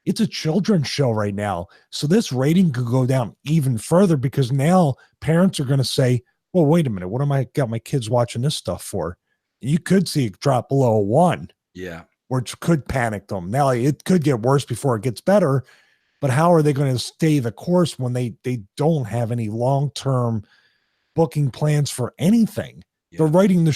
it's a children's show right now. So this rating could go down even further, because now parents are going to say, well, wait a minute, what am I got my kids watching this stuff for? You could see it drop below a 1. Yeah. Which could panic them. Now, it could get worse before it gets better, but how are they going to stay the course when they don't have any long-term booking plans for anything? Yeah. They're writing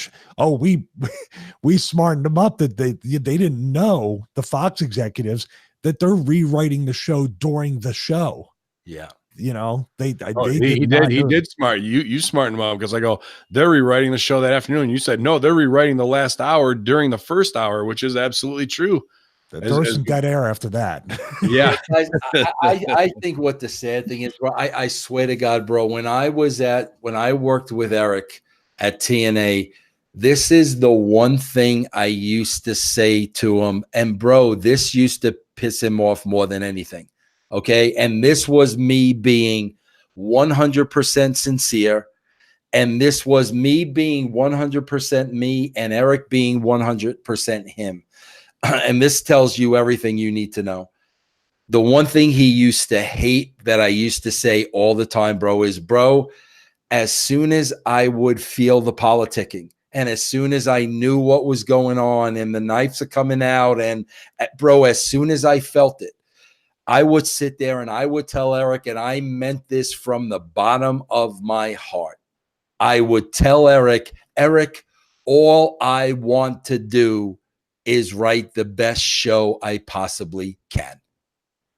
we smartened them up that they didn't know, the Fox executives, that they're rewriting the show during the show. Yeah. He did smart you smartened them up, because I go, they're rewriting the show that afternoon. You said, no, they're rewriting the last hour during the first hour, which is absolutely true. There was some dead air after that. Yeah. I think what the sad thing is, bro, I swear to God, bro, when I worked with Eric at TNA, this is the one thing I used to say to him. And bro, this used to piss him off more than anything. Okay. And this was me being 100% sincere. And this was me being 100% me and Eric being 100% him. And this tells you everything you need to know. The one thing he used to hate that I used to say all the time, bro, is, bro, as soon as I would feel the politicking, and as soon as I knew what was going on and the knives are coming out, and bro, as soon as I felt it, I would sit there and I would tell Eric, and I meant this from the bottom of my heart. I would tell Eric, all I want to do is write the best show I possibly can.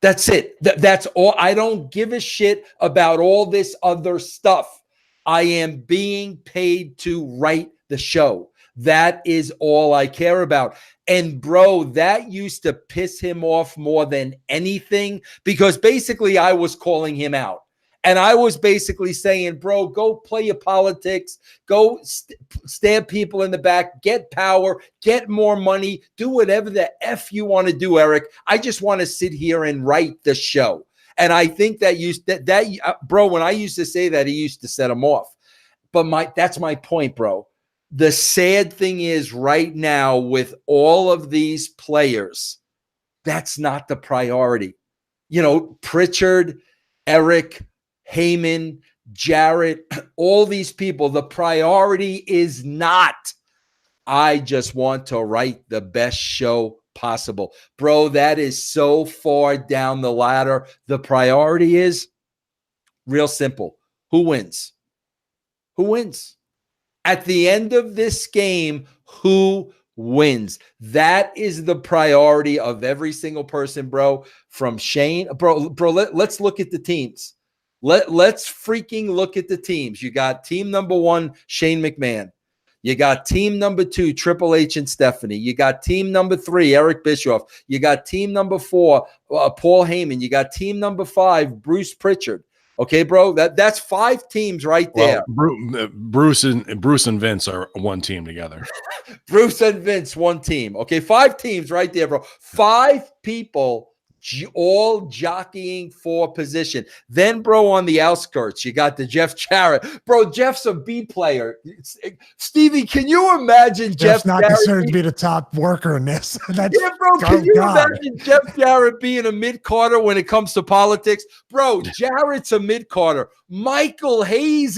That's it. That's all. I don't give a shit about all this other stuff. I am being paid to write the show. That is all I care about. And bro, that used to piss him off more than anything, because basically I was calling him out. And I was basically saying, bro, go play your politics, go stab people in the back, get power, get more money, do whatever the F you want to do, Eric. I just want to sit here and write the show. And I think that bro, when I used to say that, he used to set him off. But that's my point, bro. The sad thing is right now with all of these players, that's not the priority. You know, Pritchard, Eric, Hamin, Jarrett, all these people, the priority is not, I just want to write the best show possible. Bro, that is so far down the ladder. The priority is real simple. Who wins? Who wins? At the end of this game, who wins? That is the priority of every single person, bro. From Shane, bro, let's look at the teams. Let's freaking look at the teams. You got team number 1, Shane McMahon. You got team number 2, Triple H and Stephanie. You got team number 3, Eric Bischoff. You got team number 4, Paul Heyman. You got team number 5, Bruce Pritchard. Okay, bro, that's 5 teams right there. Well, Bruce and Vince are one team together. Bruce and Vince, one team. Okay, 5 teams right there, bro. 5 people all jockeying for position. Then, bro, on the outskirts, you got the Jeff Jarrett. Bro, Jeff's a B player. Stevie, can you imagine Jeff's Jeff not Jarrett considered to be the top worker in this? Yeah, bro, can you imagine Jeff Jarrett being a mid-carder when it comes to politics? Bro, Jarrett's a mid-carder. Michael Hayes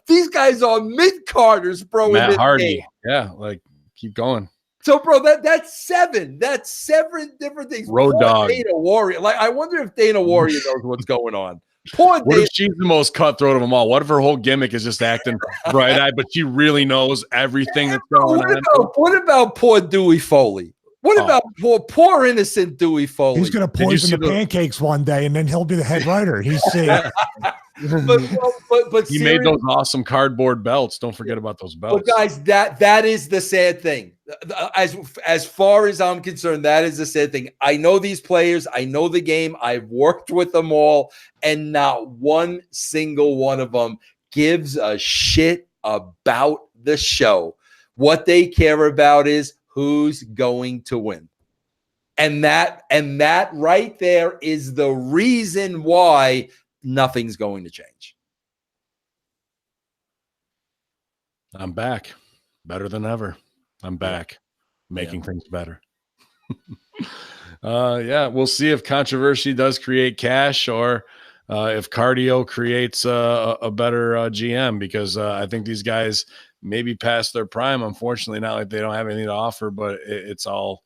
these guys are mid-carders, bro. Matt Hardy. Yeah, like, keep going. So, bro, that's 7. That's 7 different things. Road Poor dog. Dana Warrior. Like, I wonder if Dana Warrior knows what's going on. Poor What Dana. if she's the most cutthroat of them all? What if her whole gimmick is just acting bright-eyed, but she really knows everything that's going on? What about poor Dewey Foley? What about poor innocent Dewey Foley? He's going to poison the pancakes one day, and then he'll be the head writer. He's saying. But he made those awesome cardboard belts. Don't forget about those belts. But guys, that is the sad thing. As far as I'm concerned, that is the sad thing. I know these players. I know the game. I've worked with them all, and not one single one of them gives a shit about the show. What they care about is who's going to win. And that right there is the reason why nothing's going to change. I'm back. Better than ever. I'm back. Making things better. Yeah, we'll see if controversy does create cash or if cardio creates a better GM, because I think these guys maybe past their prime. Unfortunately, not like they don't have anything to offer, but it's all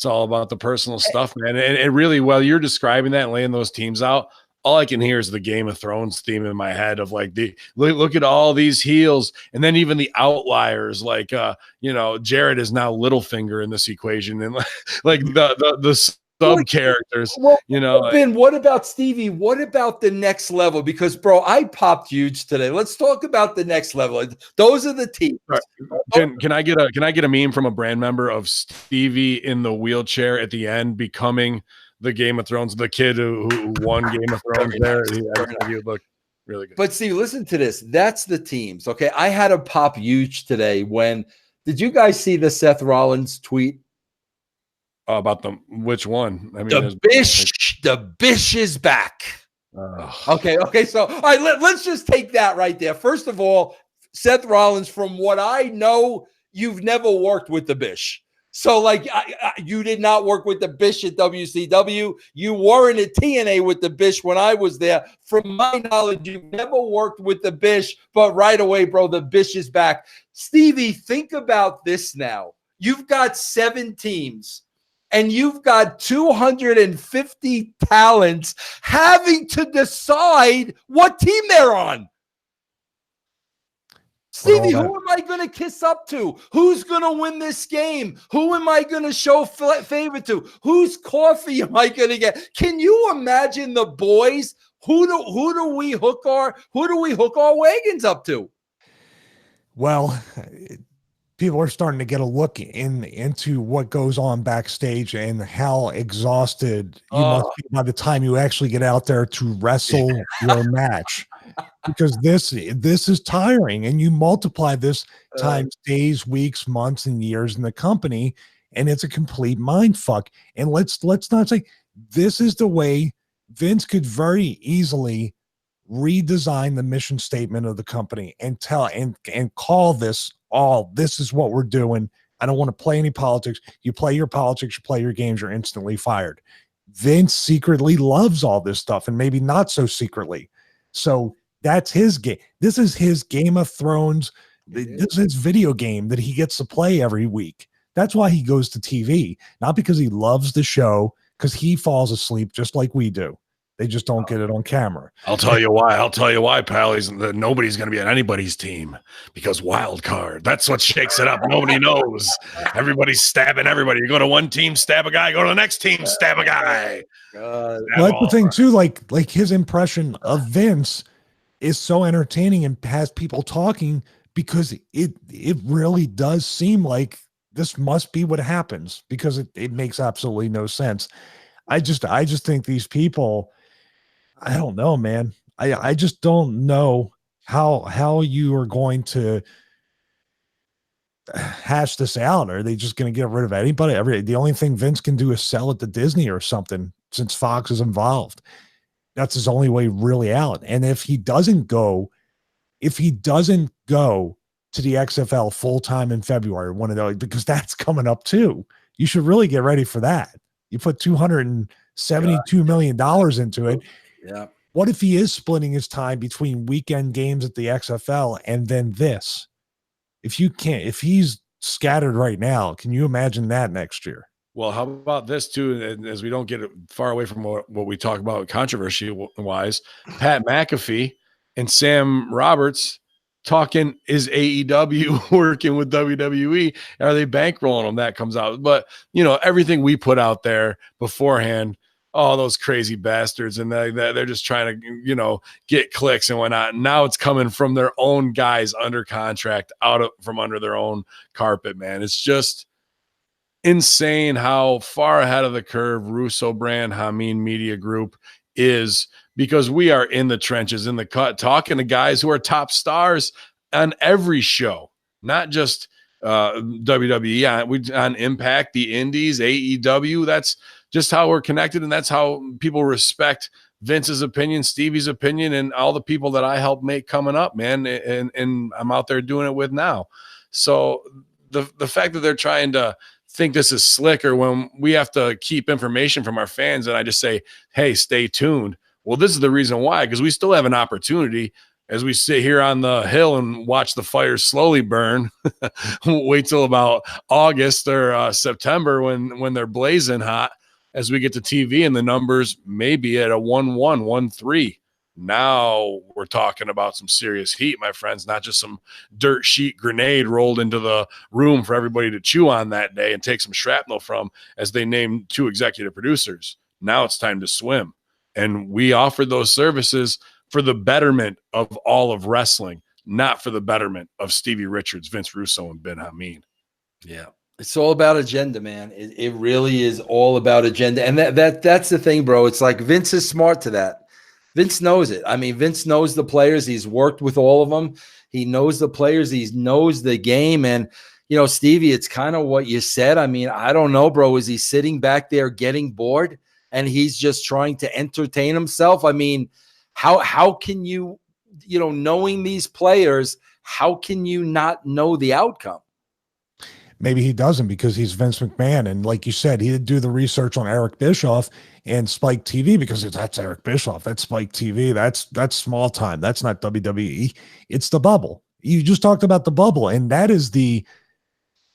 about the personal stuff, man. And it really, while you're describing that and laying those teams out, all I can hear is the Game of Thrones theme in my head of like look at all these heels, and then even the outliers, like Jared is now Littlefinger in this equation, and like the sub characters. Ben, what about Stevie? What about the next level? Because, bro, I popped huge today. Let's talk about the next level. Those are the teams. Right. Can I get a meme from a brand member of Stevie in the wheelchair at the end becoming the Game of Thrones, the kid who won Game of Thrones there? He would look really good. But see, listen to this. That's the teams. Okay. I had a pop huge today did you guys see the Seth Rollins tweet? About which one? I mean, the Bish is back. Okay. So, all right, let's just take that right there. First of all, Seth Rollins, from what I know, you've never worked with the Bish. So, like, you did not work with the Bish at WCW. You weren't at TNA with the Bish when I was there. From my knowledge, you've never worked with the Bish, but right away, bro, the Bish is back. Stevie, think about this now. You've got 7 teams. And you've got 250 talents having to decide what team they're on. Stevie, who am I going to kiss up to? Who's going to win this game? Who am I going to show favor to? Whose coffee am I going to get? Can you imagine the boys? Who do we hook our wagons up to? Well, people are starting to get a look into what goes on backstage and how exhausted you must be by the time you actually get out there to wrestle your match. because this is tiring, and you multiply this times days, weeks, months, and years in the company, and it's a complete mind fuck. And let's not say this is the way Vince could very easily redesign the mission statement of the company and call this is what we're doing. I don't want to play any politics. You play your politics, you play your games, you're instantly fired. Vince secretly loves all this stuff, and maybe not so secretly. So that's his game. This is his Game of Thrones. This is his video game that he gets to play every week. That's why he goes to TV, not because he loves the show, because he falls asleep just like we do. They just don't get it on camera. I'll tell you why, pal. Nobody's going to be on anybody's team because wild card. That's what shakes it up. Nobody knows. Everybody's stabbing everybody. You go to one team, stab a guy. Go to the next team, stab a guy. Well, that's the thing too. Like his impression of Vince is so entertaining and has people talking because it really does seem like this must be what happens, because it makes absolutely no sense. I just think these people. I don't know, man. I just don't know how you are going to hash this out. Are they just going to get rid of anybody? The only thing Vince can do is sell it to Disney or something, since Fox is involved. That's his only way really out. And if he doesn't go to the XFL full time in February, one of those, because that's coming up too. You should really get ready for that. You put $272 million into it. Yeah. What if he is splitting his time between weekend games at the XFL and then this? If he's scattered right now, can you imagine that next year? Well, how about this too? And as we don't get far away from what we talk about controversy wise, Pat McAfee and Sam Roberts talking, is AEW working with WWE? Are they bankrolling them? That comes out. But everything we put out there beforehand, all those crazy bastards, and they're just trying to get clicks and whatnot. And now it's coming from their own guys under contract, from under their own carpet, man. It's just insane how far ahead of the curve Russo brand, Hamin Media Group is, because we are in the trenches, in the cut, talking to guys who are top stars on every show, not just WWE, on Impact, the Indies, AEW. That's just how we're connected, and that's how people respect Vince's opinion, Stevie's opinion, and all the people that I help make coming up, man. And I'm out there doing it with now. So the fact that they're trying to think this is slicker when we have to keep information from our fans, and I just say, hey, stay tuned. Well, this is the reason why, because we still have an opportunity as we sit here on the hill and watch the fires slowly burn. Wait till about August or September when they're blazing hot, as we get to TV and the numbers may be at a 1-1, 1-3. Now we're talking about some serious heat, my friends, not just some dirt sheet grenade rolled into the room for everybody to chew on that day and take some shrapnel from, as they named 2 executive producers. Now it's time to swim. And we offered those services for the betterment of all of wrestling, not for the betterment of Stevie Richards, Vince Russo, and Ben Hamin. Yeah. It's all about agenda, man. It really is all about agenda. And that's the thing, bro. It's like Vince is smart to that. Vince knows it. I mean, Vince knows the players. He's worked with all of them. He knows the players. He knows the game. And, Stevie, it's kind of what you said. I mean, I don't know, bro. Is he sitting back there getting bored and he's just trying to entertain himself? I mean, how can you, knowing these players, how can you not know the outcome? Maybe he doesn't, because he's Vince McMahon. And like you said, he did do the research on Eric Bischoff and Spike TV, because that's Eric Bischoff. That's Spike TV. That's small time. That's not WWE. It's the bubble. You just talked about the bubble. And that is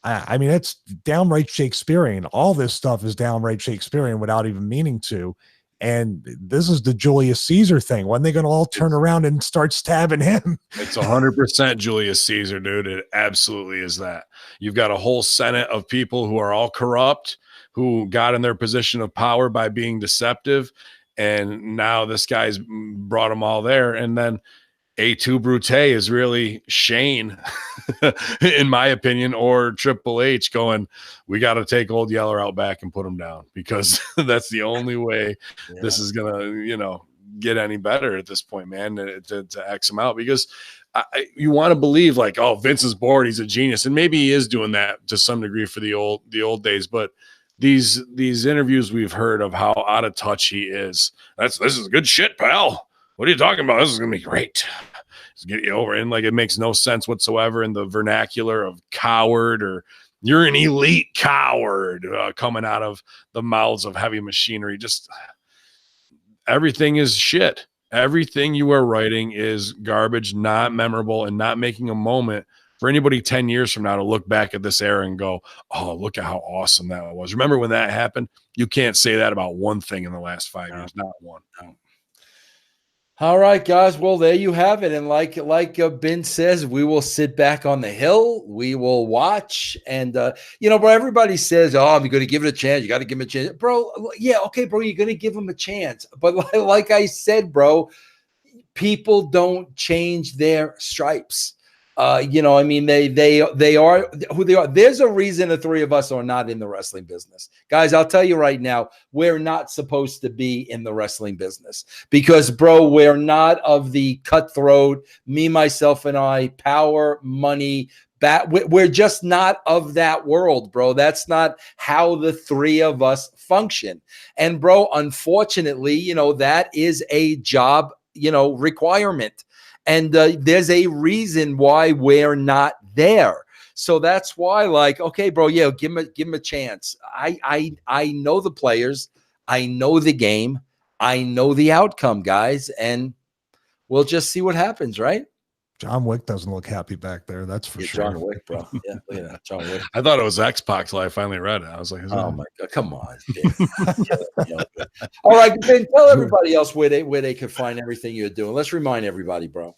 that's downright Shakespearean. All this stuff is downright Shakespearean without even meaning to. And this is the Julius Caesar thing. When are they going to all turn around and start stabbing him? It's 100% Julius Caesar, dude. It absolutely is that. You've got a whole Senate of people who are all corrupt, who got in their position of power by being deceptive. And now this guy's brought them all there. And then A2 Brute is really Shane, in my opinion, or Triple H going, we got to take Old Yeller out back and put him down, because that's the only way this is going to, get any better at this point, man, to X him out, because you want to believe like, oh, Vince is bored, he's a genius, and maybe he is doing that to some degree for the old days, but these interviews we've heard of how out of touch he is. This is good shit, pal. What are you talking about? This is gonna be great. Just get you over. And like, it makes no sense whatsoever in the vernacular of coward, or you're an elite coward, coming out of the mouths of heavy machinery. Just everything is shit. Everything you are writing is garbage, not memorable, and not making a moment for anybody 10 years from now to look back at this era and go, oh, look at how awesome that was. Remember when that happened? You can't say that about one thing in the last 5 years, not one. No. All right, guys. Well, there you have it. And like Ben says, we will sit back on the hill. We will watch. And, bro, everybody says, oh, I'm going to give it a chance. You got to give him a chance. Bro, yeah, okay, bro, you're going to give him a chance. But like I said, bro, people don't change their stripes. They are who they are. There's a reason the three of us are not in the wrestling business. Guys, I'll tell you right now, we're not supposed to be in the wrestling business because, bro, we're not of the cutthroat, me, myself, and I, power, money, we're just not of that world, bro. That's not how the three of us function. And, bro, unfortunately, that is a job, requirement. And there's a reason why we're not there. So that's why, like, okay, bro, yeah, give him a chance. I know the players, I know the game, I know the outcome, guys, and we'll just see what happens, right? John Wick doesn't look happy back there. That's for sure. John Wick, bro. Yeah, look at that, John Wick. I thought it was X-Pac till I finally read it. I was like, oh my God, come on. All right, Ben, tell everybody else where they could find everything you're doing. Let's remind everybody, bro.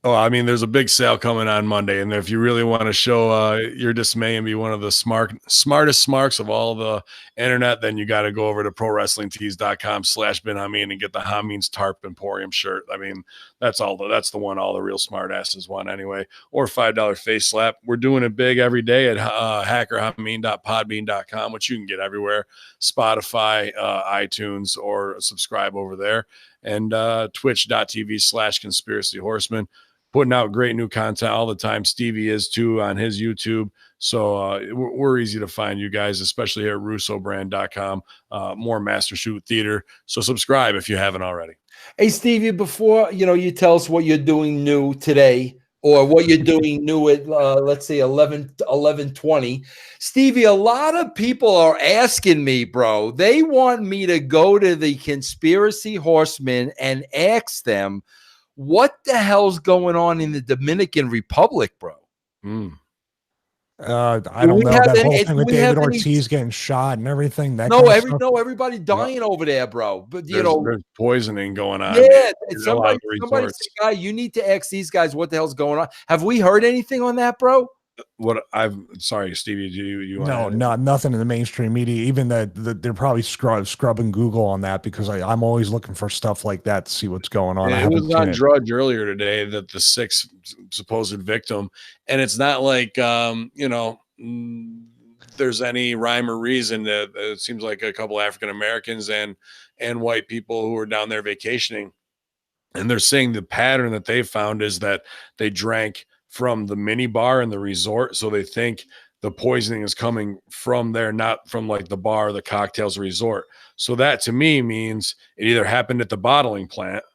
Oh, I mean, there's a big sale coming on Monday, and if you really want to show your dismay and be one of the smartest smarks of all the internet, then you got to go over to prowrestlingtees.com/Ben Hamin and get the Hamin's Tarp Emporium shirt. I mean, that's the one all the real smart asses want anyway. Or $5 face slap. We're doing it big every day at hackerhamin.podbean.com, which you can get everywhere: Spotify, iTunes, or subscribe over there, and twitch.tv/conspiracy horseman. Putting out great new content all the time. Stevie is too on his YouTube. So we're easy to find, you guys, especially here at russobrand.com. More Master Shoot Theater. So subscribe if you haven't already. Hey, Stevie, before you tell us what you're doing new today, or what you're doing new at, let's say, 11:20. Stevie, a lot of people are asking me, bro. They want me to go to the Conspiracy Horsemen and ask them, what the hell's going on in the Dominican Republic, bro? I don't know. That whole thing with David Ortiz getting shot and everything. Everybody dying over there, bro. But there's poisoning going on. Yeah, somebody said, guy, you need to ask these guys what the hell's going on. Have we heard anything on that, bro? Sorry, Stevie, do you no, nothing in the mainstream media. Even they're probably scrubbing Google on that, because I'm always looking for stuff like that to see what's going on. Yeah, it was on Drudge earlier today that the sixth supposed victim, and it's not like there's any rhyme or reason that it seems like a couple African Americans and white people who are down there vacationing, and they're saying the pattern that they found is that they drank from the mini bar in the resort. So they think the poisoning is coming from there, not from like the bar or the cocktails resort. So that to me means it either happened at the bottling plant,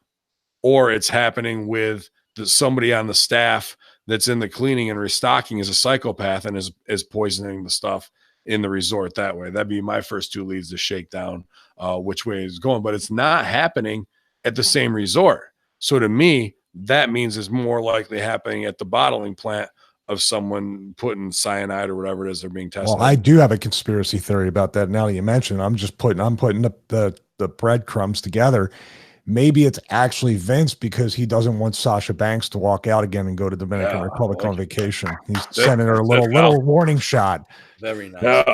or it's happening with somebody on the staff that's in the cleaning and restocking is a psychopath and is poisoning the stuff in the resort that way. That'd be my first two leads to shake down which way it's going, but it's not happening at the same resort. So to me, that means it's more likely happening at the bottling plant of someone putting cyanide or whatever it is they're being tested. Well, I do have a conspiracy theory about that. Now that you mention it, I'm putting up the breadcrumbs together. Maybe it's actually Vince, because he doesn't want Sasha Banks to walk out again and go to Dominican Republic on vacation. He's sending her a little warning shot. Very nice.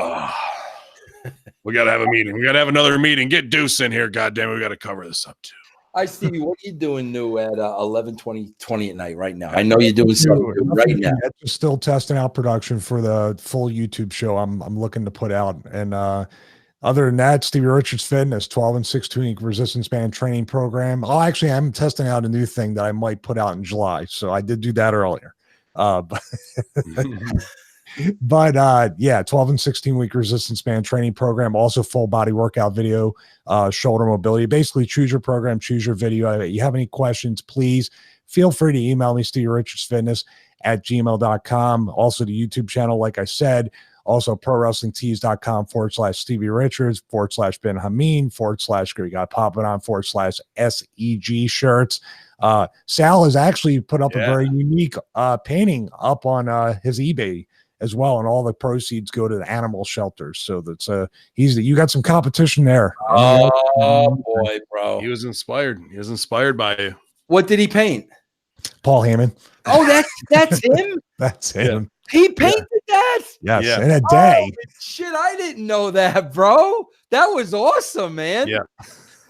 We got to have a meeting. We got to have another meeting. Get Deuce in here. Goddamn, we got to cover this up too. Hi, Stevie. What are you doing new at 11:20 at night right now? I know you're doing something right now. Just still testing out production for the full YouTube show I'm looking to put out, and Other than that, Stevie Richards Fitness, 12 and 16-week resistance band training program. Oh, actually, I'm testing out a new thing that I might put out in July. So I did do that earlier. But yeah, 12 and 16-week resistance band training program, also full body workout video, shoulder mobility. Basically, choose your program, choose your video. If you have any questions, please feel free to email me, StevieRichardsFitness@gmail.com. Also, the YouTube channel, like I said. Also, ProWrestlingTees.com/Stevie Richards /Ben Hamin / got popping on /SEG shirts. Sal has actually put up a very unique painting up on his eBay as well, and all the proceeds go to the animal shelters. So that's you got some competition there. Oh boy, bro. He was inspired. He was inspired by you. What did he paint? Paul Hamin. Oh, that's him? That's him. Yeah. He painted that? Yes, Yeah. in a day. Oh, shit, I didn't know that, bro. That was awesome, man. Yeah.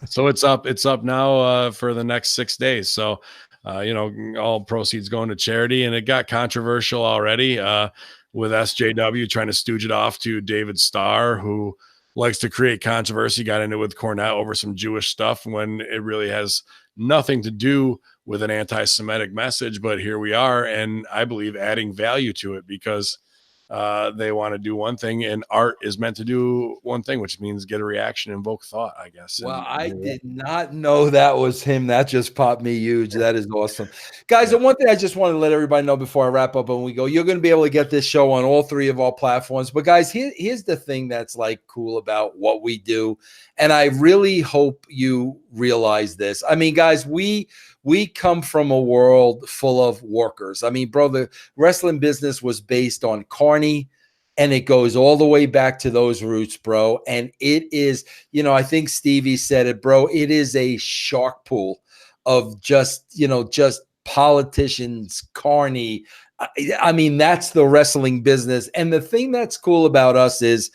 So it's up now for the next 6 days. So all proceeds going to charity, and it got controversial already with SJW trying to stooge it off to David Starr, who likes to create controversy. Got into it with Cornette over some Jewish stuff when it really has nothing to do with an anti-Semitic message, but here we are, and I believe adding value to it because they want to do one thing, and art is meant to do one thing, which means get a reaction, invoke thought, I guess. Well, I did not know that was him. That just popped me huge. That is awesome. Guys, and one thing I just want to let everybody know before I wrap up and we go, you're going to be able to get this show on all 3 of our platforms. But guys, here's the thing that's like cool about what we do. And I really hope you realize this. I mean, guys, we come from a world full of workers. I mean, bro, the wrestling business was based on Carney, and it goes all the way back to those roots, bro. And it is, I think Stevie said it, bro. It is a shark pool of just politicians, Carney. I mean, that's the wrestling business. And the thing that's cool about us is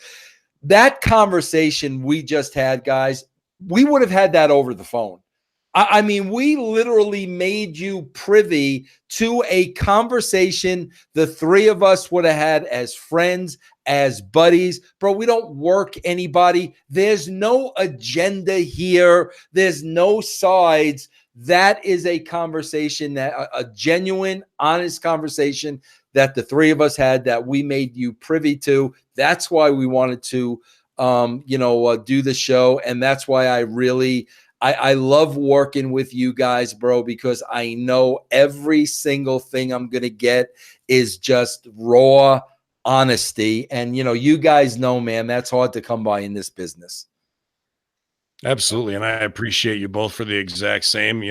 that conversation we just had, guys, we would have had that over the phone. I mean, we literally made you privy to a conversation the 3 of us would have had as friends, as buddies. Bro, we don't work anybody. There's no agenda here. There's no sides. That is a conversation, that a genuine, honest conversation that the 3 of us had that we made you privy to. That's why we wanted to, do the show. And that's why I love working with you guys, bro, because I know every single thing I'm going to get is just raw honesty. And, you guys know, man, that's hard to come by in this business. Absolutely. And I appreciate you both for the exact same.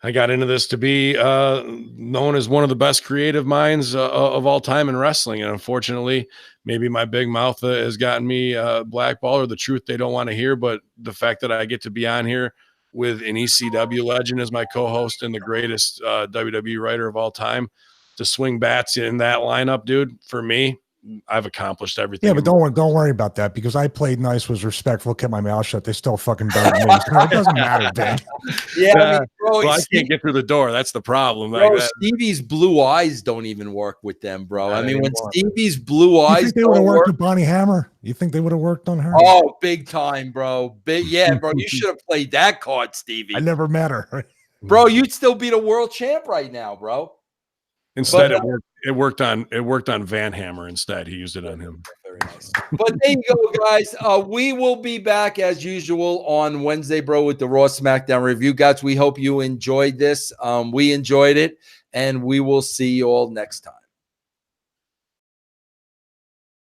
I got into this to be known as one of the best creative minds of all time in wrestling. And unfortunately, maybe my big mouth has gotten me blackballed, or the truth they don't want to hear. But the fact that I get to be on here with an ECW legend as my co-host and the greatest WWE writer of all time to swing bats in that lineup, dude, for me, I've accomplished everything. Yeah, but don't worry about that, because I played nice, was respectful, kept my mouth shut. They still fucking burned me. So it doesn't matter, Dan. Yeah, I mean, bro, well, I can't get through the door. That's the problem. Bro, Stevie's blue eyes don't even work with them, bro. I mean, when Stevie's blue eyes, you think they would have worked with Bonnie Hammer? You think they would have worked on her? Oh, big time, bro. Yeah, bro. You should have played that card, Stevie. I never met her, bro. You'd still be the world champ right now, bro. Instead, it worked on Van Hammer. Instead, he used it on him. Very nice. But there you go, guys. We will be back as usual on Wednesday, bro, with the Raw Smackdown review. Guys, we hope you enjoyed this. We enjoyed it, and we will see you all next time.